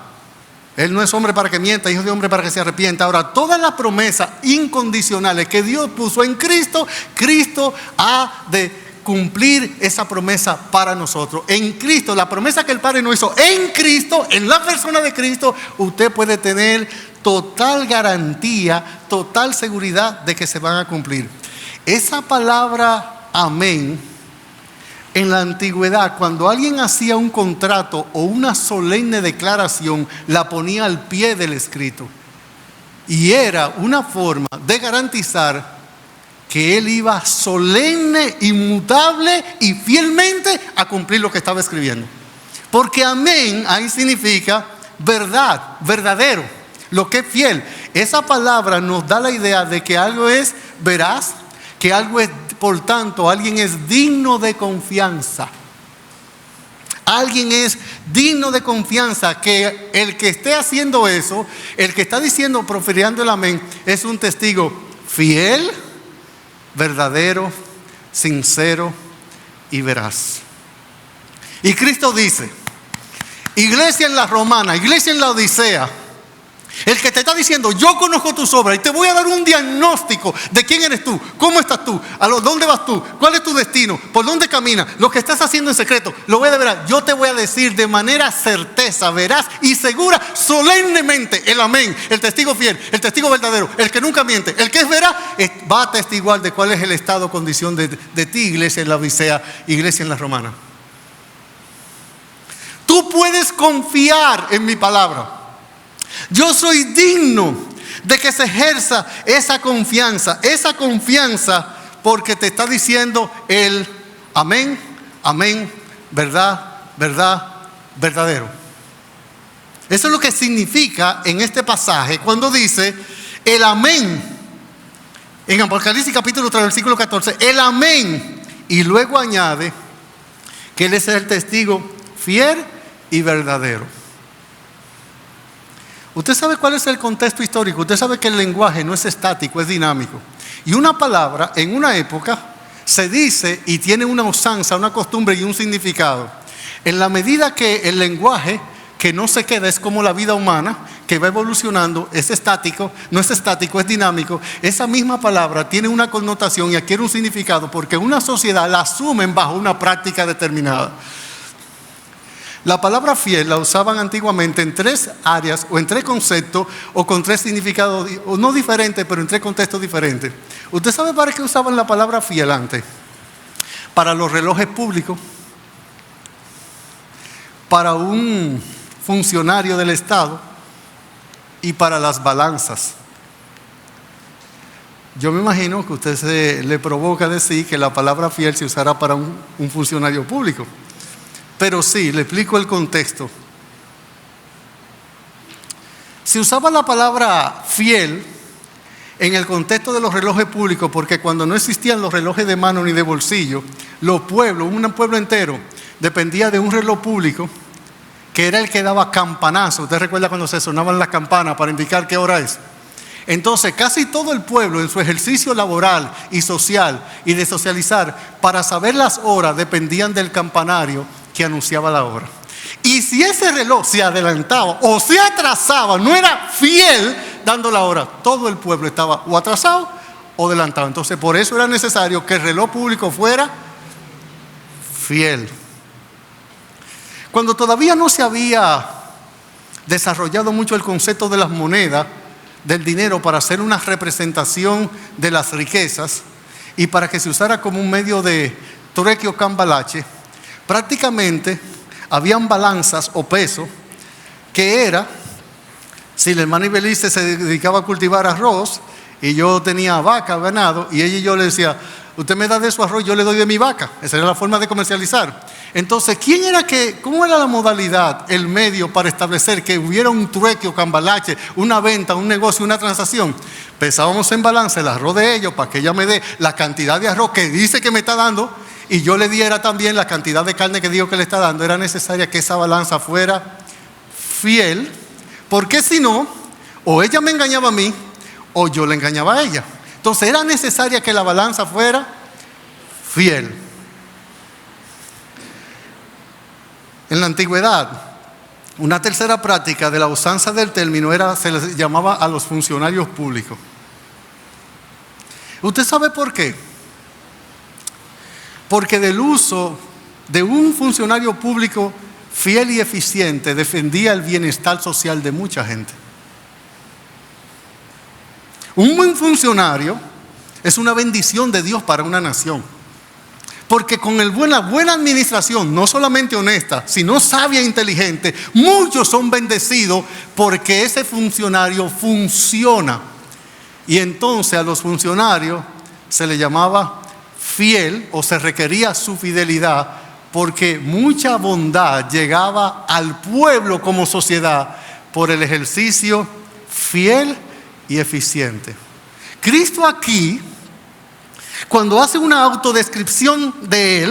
Él no es hombre para que mienta, hijo de hombre para que se arrepienta. Ahora, todas las promesas incondicionales que Dios puso en Cristo, Cristo ha de cumplir esa promesa para nosotros. En Cristo, la promesa que el Padre nos hizo en Cristo, en la persona de Cristo, usted puede tener total garantía, total seguridad de que se van a cumplir. Esa palabra amén, en la antigüedad, cuando alguien hacía un contrato o una solemne declaración, la ponía al pie del escrito. Y era una forma de garantizar que él iba solemne, inmutable y fielmente a cumplir lo que estaba escribiendo. Porque amén ahí significa verdad, verdadero, lo que es fiel. Esa palabra nos da la idea de que algo es veraz, que algo es, por tanto, alguien es digno de confianza. Alguien es digno de confianza, que el que esté haciendo eso, el que está diciendo, profiriendo el amén, es un testigo fiel, verdadero, sincero y veraz. Y Cristo dice, iglesia en la Romana, iglesia en la Odisea, el que te está diciendo, yo conozco tus obras y te voy a dar un diagnóstico de quién eres tú, cómo estás tú, dónde vas tú, cuál es tu destino, por dónde caminas, lo que estás haciendo en secreto, lo voy a ver. Yo te voy a decir de manera certeza, veraz y segura, solemnemente, el amén, el testigo fiel, el testigo verdadero, el que nunca miente, el que es veraz, va a testiguar de cuál es el estado, condición de ti, iglesia en la Odisea, iglesia en la Romana. Tú puedes confiar en mi palabra. Yo soy digno de que se ejerza esa confianza, porque te está diciendo el amén, amén, verdad, verdad, verdadero. Eso es lo que significa en este pasaje cuando dice el amén, en Apocalipsis capítulo 3, versículo 14, el amén, y luego añade que Él es el testigo fiel y verdadero. Usted sabe cuál es el contexto histórico. Usted sabe que el lenguaje no es estático, es dinámico. Y una palabra en una época se dice y tiene una usanza, una costumbre y un significado. En la medida que el lenguaje, que no se queda, es como la vida humana, que va evolucionando, es estático, no es estático, es dinámico. Esa misma palabra tiene una connotación y adquiere un significado porque una sociedad la asumen bajo una práctica determinada. la palabra fiel la usaban antiguamente en tres áreas o en tres conceptos o con tres significados, o no diferentes, pero en tres contextos diferentes. ¿Usted sabe para qué usaban la palabra fiel antes? Para los relojes públicos, para un funcionario del Estado y para las balanzas. Yo me imagino que a usted se le provoca decir que la palabra fiel se usará para un funcionario público. Pero sí, le explico el contexto. Se usaba la palabra fiel en el contexto de los relojes públicos, porque cuando no existían los relojes de mano ni de bolsillo, los pueblos, un pueblo entero, dependía de un reloj público, que era el que daba campanazo. ¿Usted recuerda cuando se sonaban las campanas para indicar qué hora es? Entonces, casi todo el pueblo en su ejercicio laboral y social y de socializar, para saber las horas, dependían del campanario que anunciaba la hora. Y si ese reloj se adelantaba o se atrasaba, no era fiel dando la hora, todo el pueblo estaba o atrasado o adelantado. Entonces, por eso era necesario que el reloj público fuera fiel. Cuando todavía no se había desarrollado mucho el concepto de las monedas, del dinero, para hacer una representación de las riquezas y para que se usara como un medio de trueque o cambalache, prácticamente habían balanzas o pesos que era, si la hermana Ibelice se dedicaba a cultivar arroz y yo tenía vaca, ganado, y ella y yo le decía, usted me da de su arroz, yo le doy de mi vaca. Esa era la forma de comercializar. Entonces, ¿cómo era la modalidad, el medio para establecer que hubiera un trueque o cambalache, una venta, un negocio, una transacción? Pesábamos en balanza el arroz de ellos para que ella me dé la cantidad de arroz que dice que me está dando y yo le diera también la cantidad de carne que digo que le está dando. Era necesaria que esa balanza fuera fiel, porque si no, o ella me engañaba a mí o yo le engañaba a ella. Entonces era necesaria que la balanza fuera fiel. En la antigüedad, una tercera práctica de la usanza del término se les llamaba a los funcionarios públicos. ¿Usted sabe por qué? Porque del uso de un funcionario público fiel y eficiente dependía el bienestar social de mucha gente. Un buen funcionario es una bendición de Dios para una nación. Porque con buena administración, no solamente honesta, sino sabia e inteligente, muchos son bendecidos porque ese funcionario funciona. Y entonces a los funcionarios se les llamaba fiel o se requería su fidelidad porque mucha bondad llegaba al pueblo como sociedad por el ejercicio fiel y eficiente. Cristo aquí, cuando hace una autodescripción de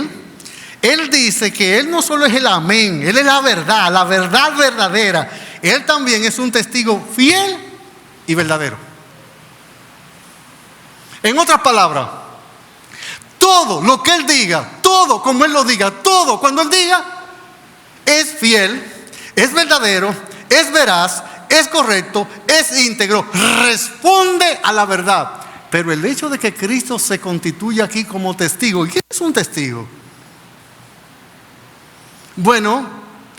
Él dice que Él no solo es el amén, Él es la verdad verdadera. Él también es un testigo fiel y verdadero. En otras palabras, todo lo que Él diga, todo como Él lo diga, todo cuando Él diga, es fiel, es verdadero, es veraz, es correcto, es íntegro, responde a la verdad. Pero el hecho de que Cristo se constituya aquí como testigo, ¿y qué es un testigo? Bueno,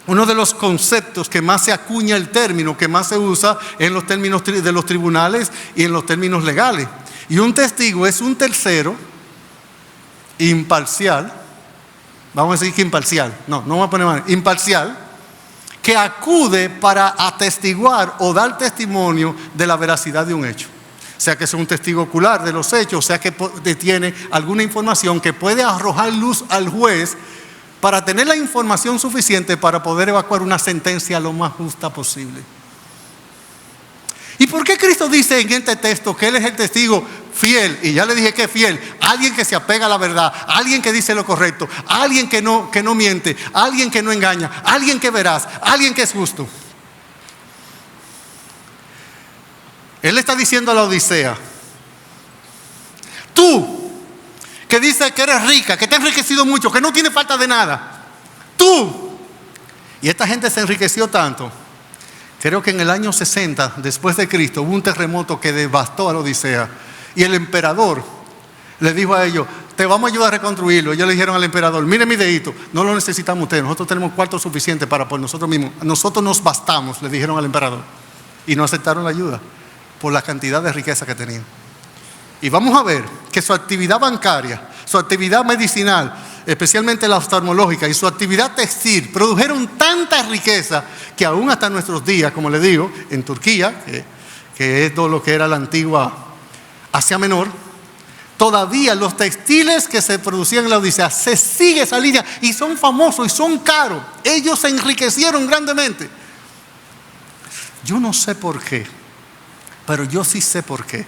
uno de los conceptos que más se acuña el término, que más se usa en los términos de los tribunales y en los términos legales. Y un testigo es un tercero imparcial, vamos a decir que imparcial, no vamos a poner mal, imparcial, que acude para atestiguar o dar testimonio de la veracidad de un hecho. Sea que sea un testigo ocular de los hechos, sea que tiene alguna información que puede arrojar luz al juez para tener la información suficiente para poder evacuar una sentencia lo más justa posible. ¿Y por qué Cristo dice en este texto que Él es el testigo fiel? Y ya le dije que es fiel. Alguien que se apega a la verdad, alguien que dice lo correcto, alguien que no miente, alguien que no engaña, alguien que es veraz, alguien que es justo. Él le está diciendo a la Odisea: tú, que dices que eres rica, que te has enriquecido mucho, que no tienes falta de nada, tú. Y esta gente se enriqueció tanto. Creo que en el año 60 después de Cristo hubo un terremoto que devastó a la Odisea. Y el emperador le dijo a ellos: te vamos a ayudar a reconstruirlo. Ellos le dijeron al emperador, mire mi dedito, no lo necesitamos usted, nosotros tenemos cuarto suficiente para por nosotros mismos. Nosotros nos bastamos, le dijeron al emperador. Y no aceptaron la ayuda por la cantidad de riqueza que tenían. Y vamos a ver que su actividad bancaria, su actividad medicinal, especialmente la oftalmológica y su actividad textil, produjeron tanta riqueza que aún hasta nuestros días, como les digo, en Turquía, que es todo lo que era la antigua Asia Menor, todavía los textiles que se producían en la Odisea, se sigue esa línea y son famosos y son caros. Ellos se enriquecieron grandemente. Yo no sé por qué, pero yo sí sé por qué.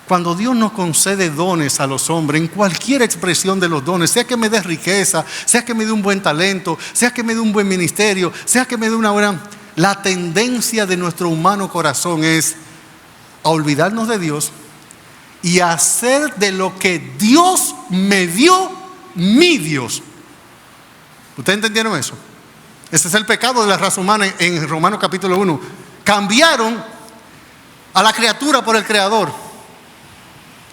Cuando Dios nos concede dones a los hombres, en cualquier expresión de los dones, sea que me dé riqueza, sea que me dé un buen talento, sea que me dé un buen ministerio, sea que me dé una buena... La tendencia de nuestro humano corazón es a olvidarnos de Dios y a hacer de lo que Dios me dio, mi Dios. ¿Ustedes entendieron eso? Ese es el pecado de la raza humana en Romanos capítulo 1. Cambiaron a la criatura por el Creador.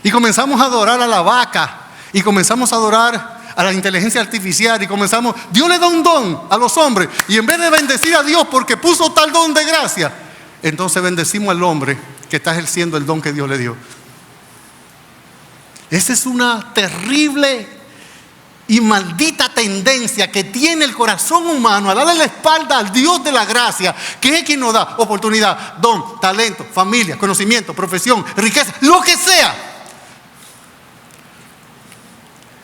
Y comenzamos a adorar a la vaca. Y comenzamos a adorar a la inteligencia artificial. Y comenzamos, Dios le da un don a los hombres. Y en vez de bendecir a Dios porque puso tal don de gracia, entonces bendecimos al hombre que está ejerciendo el don que Dios le dio. Esa es una terrible y maldita tendencia que tiene el corazón humano a darle la espalda al Dios de la gracia, que es quien nos da oportunidad, don, talento, familia, conocimiento, profesión, riqueza, lo que sea.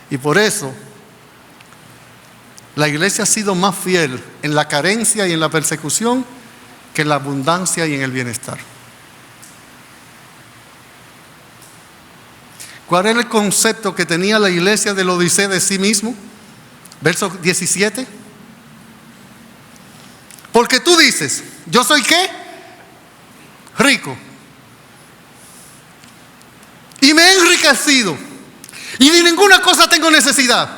Y por eso la iglesia ha sido más fiel en la carencia y en la persecución que en la abundancia y en el bienestar. ¿Cuál era el concepto que tenía la iglesia de la Odisea de sí mismo? Verso 17. Porque tú dices, ¿yo soy qué? Rico. Y me he enriquecido. Y de ninguna cosa tengo necesidad.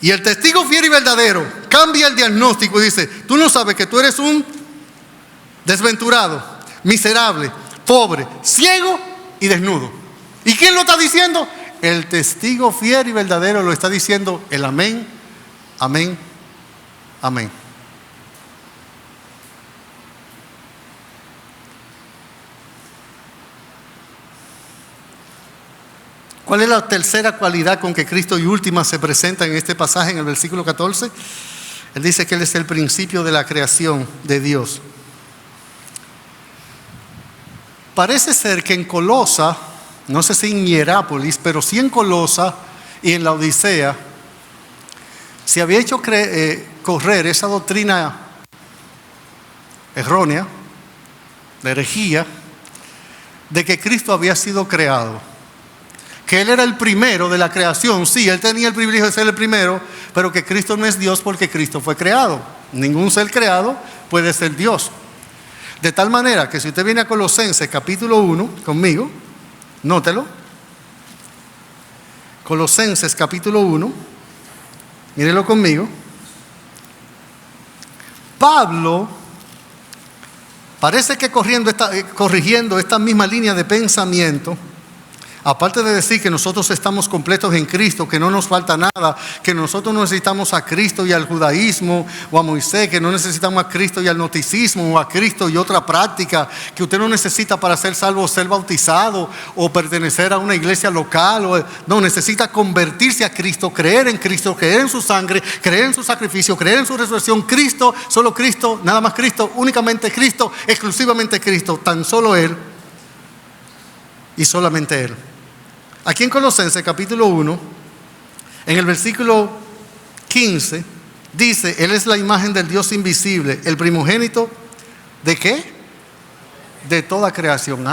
Y el testigo fiel y verdadero cambia el diagnóstico y dice, tú no sabes que tú eres un desventurado, miserable, pobre, ciego y desnudo. ¿Y quién lo está diciendo? El testigo fiel y verdadero lo está diciendo el amén, amén, amén. ¿Cuál es la tercera cualidad con que Cristo y última se presenta en este pasaje en el versículo 14? Él dice que Él es el principio de la creación de Dios. Parece ser que en Colosa, no sé si en Hierápolis, pero sí en Colosa y en la Odisea, se había hecho correr esa doctrina errónea, de herejía, de que Cristo había sido creado. Que Él era el primero de la creación. Sí, Él tenía el privilegio de ser el primero, pero que Cristo no es Dios porque Cristo fue creado. Ningún ser creado puede ser Dios. De tal manera que si usted viene a Colosenses capítulo 1 conmigo, nótelo. Colosenses capítulo 1, mírelo conmigo. Pablo parece que corrigiendo esta misma línea de pensamiento, aparte de decir que nosotros estamos completos en Cristo, que no nos falta nada, que nosotros no necesitamos a Cristo y al judaísmo o a Moisés, que no necesitamos a Cristo y al gnosticismo o a Cristo y otra práctica, que usted no necesita para ser salvo ser bautizado o pertenecer a una iglesia local, no, necesita convertirse a Cristo, creer en Cristo, creer en su sangre, creer en su sacrificio, creer en su resurrección. Cristo, solo Cristo, nada más Cristo, únicamente Cristo, exclusivamente Cristo, tan solo Él y solamente Él. Aquí en Colosenses capítulo 1, en el versículo 15, dice, Él es la imagen del Dios invisible, el primogénito, ¿de qué? De toda creación.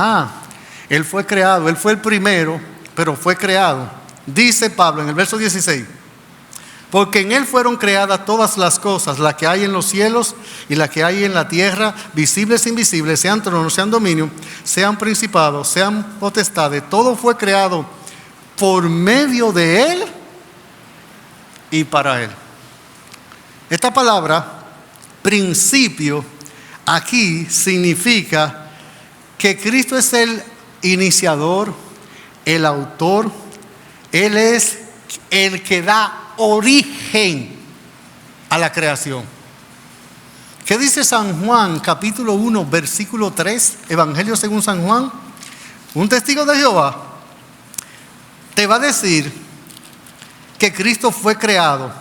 Él fue creado, Él fue el primero, pero fue creado. Dice Pablo en el verso 16, porque en Él fueron creadas todas las cosas, las que hay en los cielos y las que hay en la tierra, visibles e invisibles, sean tronos, sean dominios, sean principados, sean potestades. Todo fue creado por medio de Él y para Él. Esta palabra, principio, aquí significa que Cristo es el iniciador, el autor, Él es el que da origen a la creación. ¿Qué dice San Juan, capítulo 1, versículo 3, Evangelio según San Juan? Un testigo de Jehová te va a decir que Cristo fue creado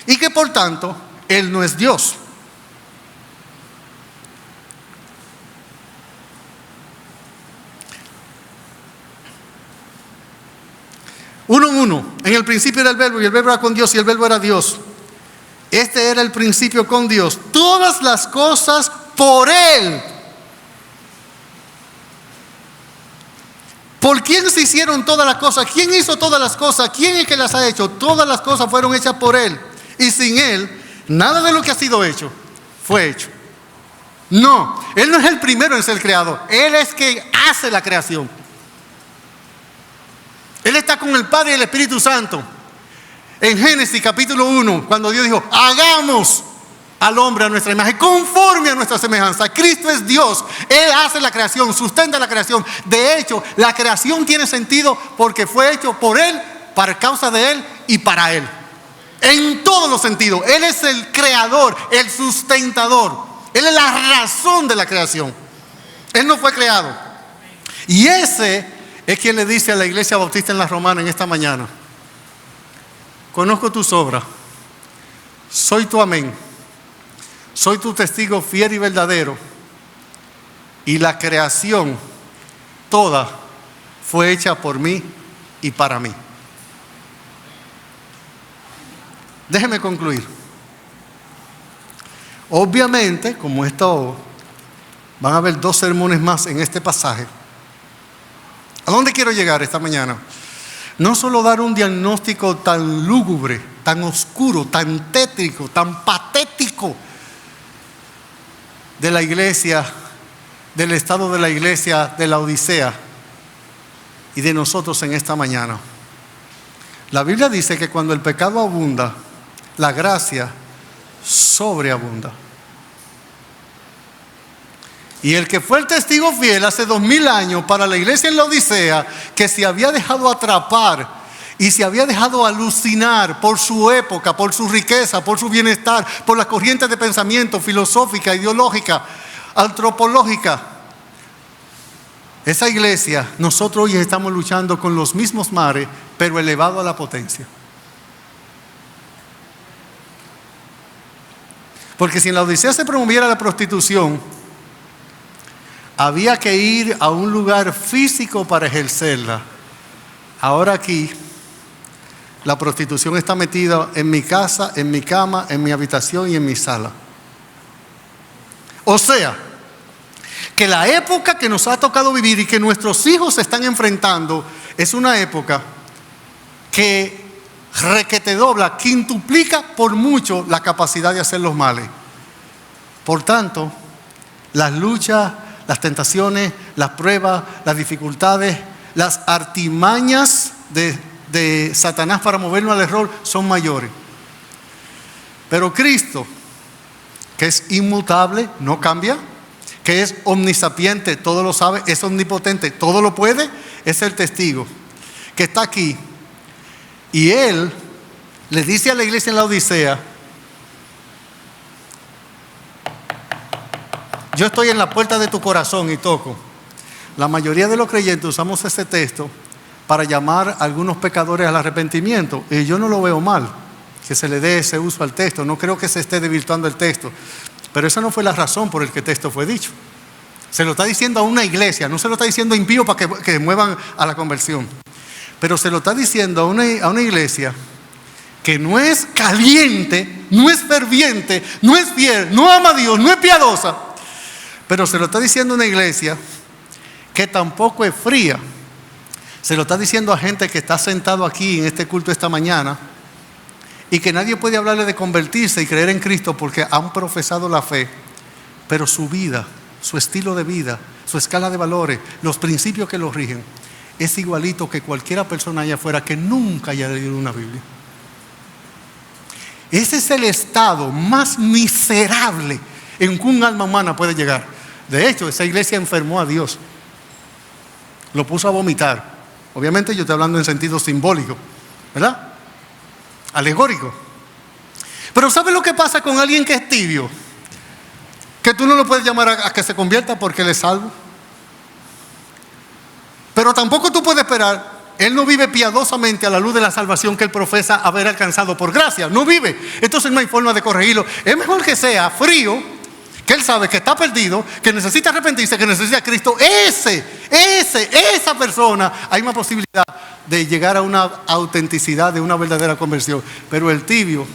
y que por tanto Él no es Dios. Uno. En el principio era el verbo y el verbo era con Dios y el verbo era Dios. Este era el principio con Dios. Todas las cosas por Él. ¿Por quién se hicieron todas las cosas? ¿Quién hizo todas las cosas? ¿Quién es que las ha hecho? Todas las cosas fueron hechas por Él. Y sin Él, nada de lo que ha sido hecho fue hecho. No, Él no es el primero en ser creado. Él es quien hace la creación. Él está con el Padre y el Espíritu Santo. En Génesis capítulo 1, cuando Dios dijo, hagamos al hombre a nuestra imagen, conforme a nuestra semejanza. Cristo es Dios. Él hace la creación, sustenta la creación. De hecho, la creación tiene sentido porque fue hecho por Él, para causa de Él y para Él. En todos los sentidos. Él es el creador, el sustentador. Él es la razón de la creación. Él no fue creado. Y ese es quien le dice a la iglesia bautista en la Romana en esta mañana: conozco tus obras, soy tu amén, soy tu testigo fiel y verdadero, y la creación toda fue hecha por mí y para mí. Déjeme concluir. Obviamente, como esto, van a haber 2 sermones más en este pasaje. ¿A dónde quiero llegar esta mañana? No solo dar un diagnóstico tan lúgubre, tan oscuro, tan tétrico, tan patético de la iglesia, del estado de la iglesia de la Odisea y de nosotros en esta mañana. La Biblia dice que cuando el pecado abunda, la gracia sobreabunda. Y el que fue el testigo fiel hace 2000 años para la iglesia en la Odisea, que se había dejado atrapar y se había dejado alucinar por su época, por su riqueza, por su bienestar, por las corrientes de pensamiento filosófica, ideológica, antropológica. Esa iglesia, nosotros hoy estamos luchando con los mismos mares, pero elevado a la potencia. Porque si en la Odisea se promoviera la prostitución, había que ir a un lugar físico para ejercerla. Ahora aquí, la prostitución está metida en mi casa, en mi cama, en mi habitación y en mi sala. O sea, que la época que nos ha tocado vivir y que nuestros hijos se están enfrentando es una época que requete dobla, quintuplica por mucho la capacidad de hacer los males. Por tanto, las luchas, las tentaciones, las pruebas, las dificultades, las artimañas de Satanás para movernos al error son mayores. Pero Cristo, que es inmutable, no cambia, que es omnisapiente, todo lo sabe, es omnipotente, todo lo puede, es el testigo que está aquí. Y Él le dice a la iglesia en la Odisea: yo estoy en la puerta de tu corazón y toco. La mayoría de los creyentes usamos ese texto para llamar a algunos pecadores al arrepentimiento. Y yo no lo veo mal que se le dé ese uso al texto. No creo que se esté desvirtuando el texto. Pero esa no fue la razón por la que el texto fue dicho. Se lo está diciendo a una iglesia, no se lo está diciendo a impíos para que muevan a la conversión. Pero se lo está diciendo a una iglesia que no es caliente, no es ferviente, no es fiel, no ama a Dios, no es piadosa. Pero se lo está diciendo a una iglesia que tampoco es fría. Se lo está diciendo a gente que está sentado aquí en este culto esta mañana y que nadie puede hablarle de convertirse y creer en Cristo porque han profesado la fe, pero su vida, su estilo de vida, su escala de valores, los principios que los rigen, es igualito que cualquier persona allá afuera que nunca haya leído una Biblia. Ese es el estado más miserable en que un alma humana puede llegar. De hecho, esa iglesia enfermó a Dios, lo puso a vomitar. Obviamente yo estoy hablando en sentido simbólico, ¿verdad? Alegórico. Pero ¿sabes lo que pasa con alguien que es tibio? Que tú no lo puedes llamar a que se convierta porque él es salvo. Pero tampoco tú puedes esperar. Él no vive piadosamente a la luz de la salvación que él profesa haber alcanzado por gracia. No vive. Entonces no hay forma de corregirlo. Es mejor que sea frío, que él sabe que está perdido, que necesita arrepentirse, que necesita a Cristo. Esa persona, hay una posibilidad de llegar a una autenticidad de una verdadera conversión. Pero el tibio,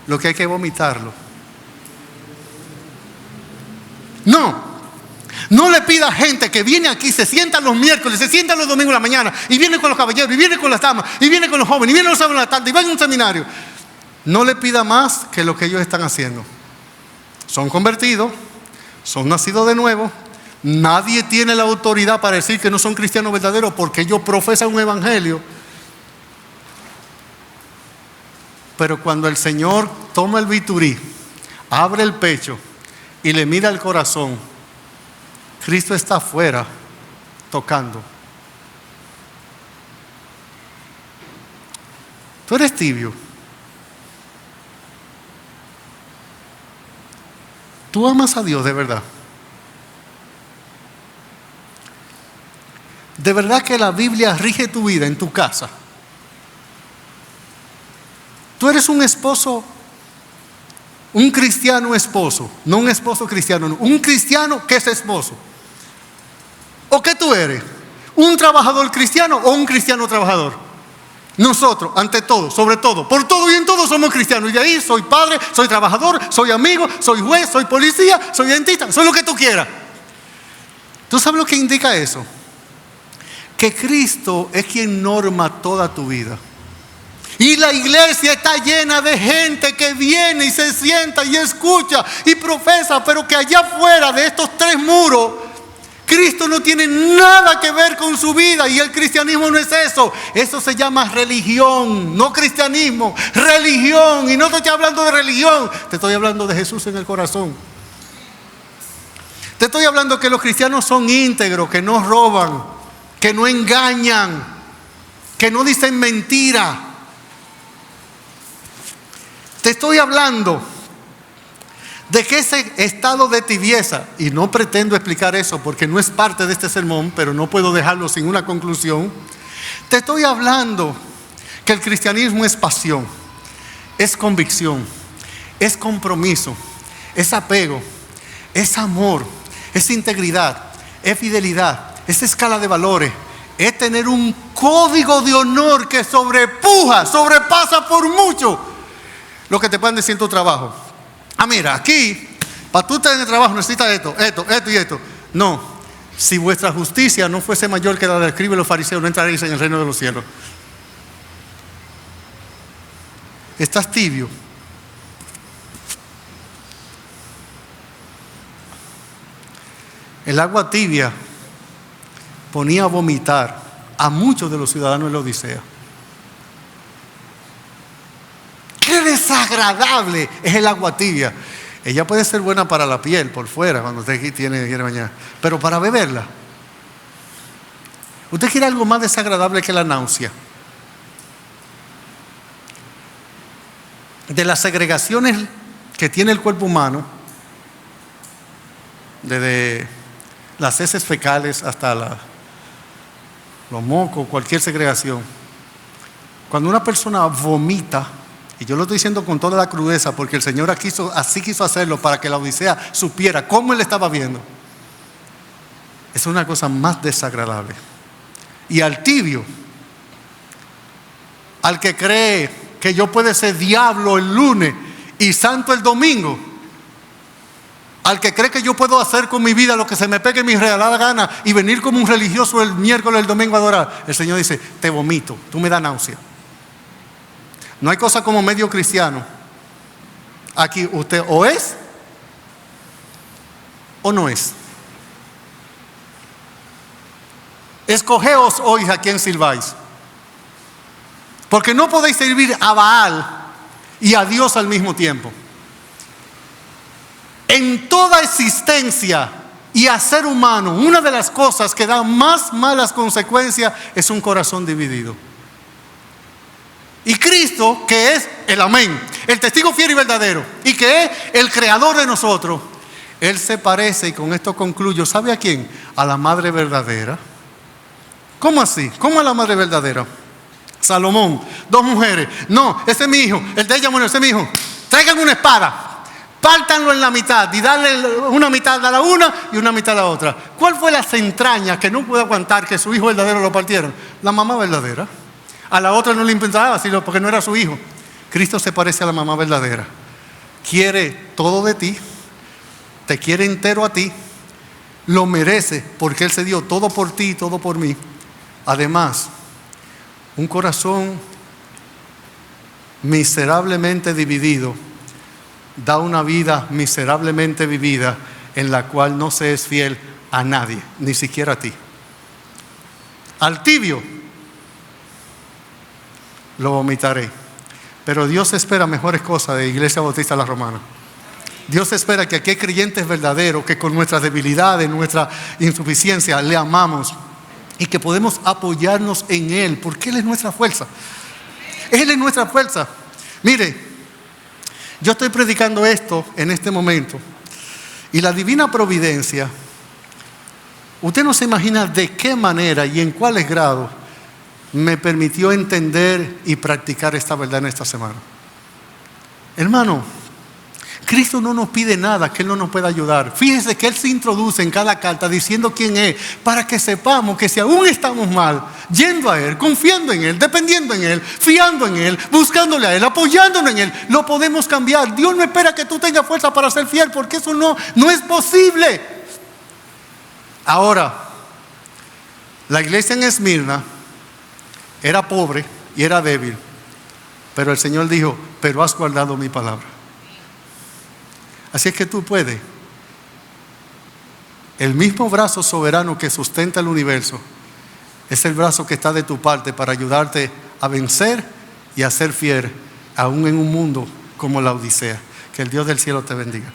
lo que hay que vomitarlo. No le pida a gente que viene aquí, se sienta los miércoles, se sienta los domingos en la mañana, y viene con los caballeros, y viene con las damas, y viene con los jóvenes, y viene los sábados en la tarde, y va a un seminario. No le pida más que lo que ellos están haciendo. Son convertidos, son nacidos de nuevo. Nadie tiene la autoridad para decir que no son cristianos verdaderos porque ellos profesan un evangelio. Pero cuando el Señor toma el biturí, abre el pecho y le mira el corazón, Cristo está afuera tocando. Tú eres tibio. Tú amas a Dios de verdad. De verdad que la Biblia rige tu vida en tu casa. Tú eres un esposo, un cristiano esposo, no un esposo cristiano, no, un cristiano que es esposo. ¿O qué tú eres? ¿Un trabajador cristiano o un cristiano trabajador? Nosotros, ante todo, sobre todo, por todo y en todo somos cristianos. Y de ahí soy padre, soy trabajador, soy amigo, soy juez, soy policía, soy dentista, soy lo que tú quieras. ¿Tú sabes lo que indica eso? Que Cristo es quien norma toda tu vida. Y la iglesia está llena de gente que viene y se sienta y escucha y profesa, pero que allá afuera de estos tres muros, Cristo no tiene nada que ver con su vida. Y el cristianismo no es eso. Eso se llama religión, no cristianismo, religión. Y no te estoy hablando de religión, te estoy hablando de Jesús en el corazón. Te estoy hablando que los cristianos son íntegros, que no roban, que no engañan, que no dicen mentira. Te estoy hablando de que ese estado de tibieza, y no pretendo explicar eso porque no es parte de este sermón, pero no puedo dejarlo sin una conclusión. Te estoy hablando que el cristianismo es pasión, es convicción, es compromiso, es apego, es amor, es integridad, es fidelidad, es escala de valores, es tener un código de honor que sobrepasa por mucho lo que te puedan decir en tu trabajo. Mira, aquí, para tú tener trabajo necesitas esto y esto. No, si vuestra justicia no fuese mayor que la del escriba y los fariseos, no entraréis en el reino de los cielos. Estás tibio. El agua tibia ponía a vomitar a muchos de los ciudadanos de la Odisea. ¡Qué desagradable es el agua tibia! Ella puede ser buena para la piel por fuera cuando usted quiere bañar, pero para beberla. ¿Usted quiere algo más desagradable que la náusea? De las segregaciones que tiene el cuerpo humano, desde las heces fecales hasta los mocos, cualquier segregación. Cuando una persona vomita, y yo lo estoy diciendo con toda la crudeza porque el Señor así quiso hacerlo para que la Odisea supiera cómo Él estaba viendo. Es una cosa más desagradable. Y al tibio, al que cree que yo puedo ser diablo el lunes y santo el domingo, al que cree que yo puedo hacer con mi vida lo que se me pegue mi regalada gana y venir como un religioso el miércoles, el domingo a adorar, el Señor dice: te vomito, tú me das náusea. No hay cosa como medio cristiano. Aquí usted o es o no es. Escogeos hoy a quién sirváis, porque no podéis servir a Baal y a Dios al mismo tiempo. En toda existencia Y a ser humano, una de las cosas que da más malas consecuencias es un corazón dividido. Y Cristo, que es el amén, el testigo fiel y verdadero, y que es el creador de nosotros, Él se parece, y con esto concluyo, ¿sabe a quién? A la madre verdadera. ¿Cómo así? ¿Cómo a la madre verdadera? Salomón, 2 mujeres. No, ese es mi hijo, el de ella murió, ese es mi hijo. Traigan una espada. Pártanlo en la mitad y darle una mitad a la una y una mitad a la otra. ¿Cuál fue las entrañas que no pudo aguantar que su hijo verdadero lo partieron? La mamá verdadera. A la otra no le importaba, sino porque no era su hijo. Cristo se parece a la mamá verdadera. Quiere todo de ti, te quiere entero a ti, lo merece porque Él se dio todo por ti y todo por mí. Además, un corazón miserablemente dividido da una vida miserablemente vivida en la cual no se es fiel a nadie, ni siquiera a ti. Al tibio lo vomitaré. Pero Dios espera mejores cosas de Iglesia Bautista La Romana. Dios espera que aquí hay creyentes verdaderos que con nuestras debilidades, nuestra insuficiencia, le amamos y que podemos apoyarnos en Él, porque Él es nuestra fuerza. Él es nuestra fuerza. Mire, yo estoy predicando esto en este momento y la divina providencia, usted no se imagina de qué manera y en cuáles grados me permitió entender y practicar esta verdad en esta semana. Hermano, Cristo no nos pide nada que Él no nos pueda ayudar. Fíjese que Él se introduce en cada carta diciendo quién es, para que sepamos que si aún estamos mal, yendo a Él, confiando en Él, dependiendo en Él, fiando en Él, buscándole a Él, apoyándonos en Él, lo podemos cambiar. Dios no espera que tú tengas fuerza para ser fiel, porque eso no es posible. Ahora, la iglesia en Esmirna era pobre y era débil, pero el Señor dijo, pero has guardado mi palabra. Así es que tú puedes. El mismo brazo soberano que sustenta el universo es el brazo que está de tu parte para ayudarte a vencer y a ser fiel, aún en un mundo como la Odisea. Que el Dios del cielo te bendiga.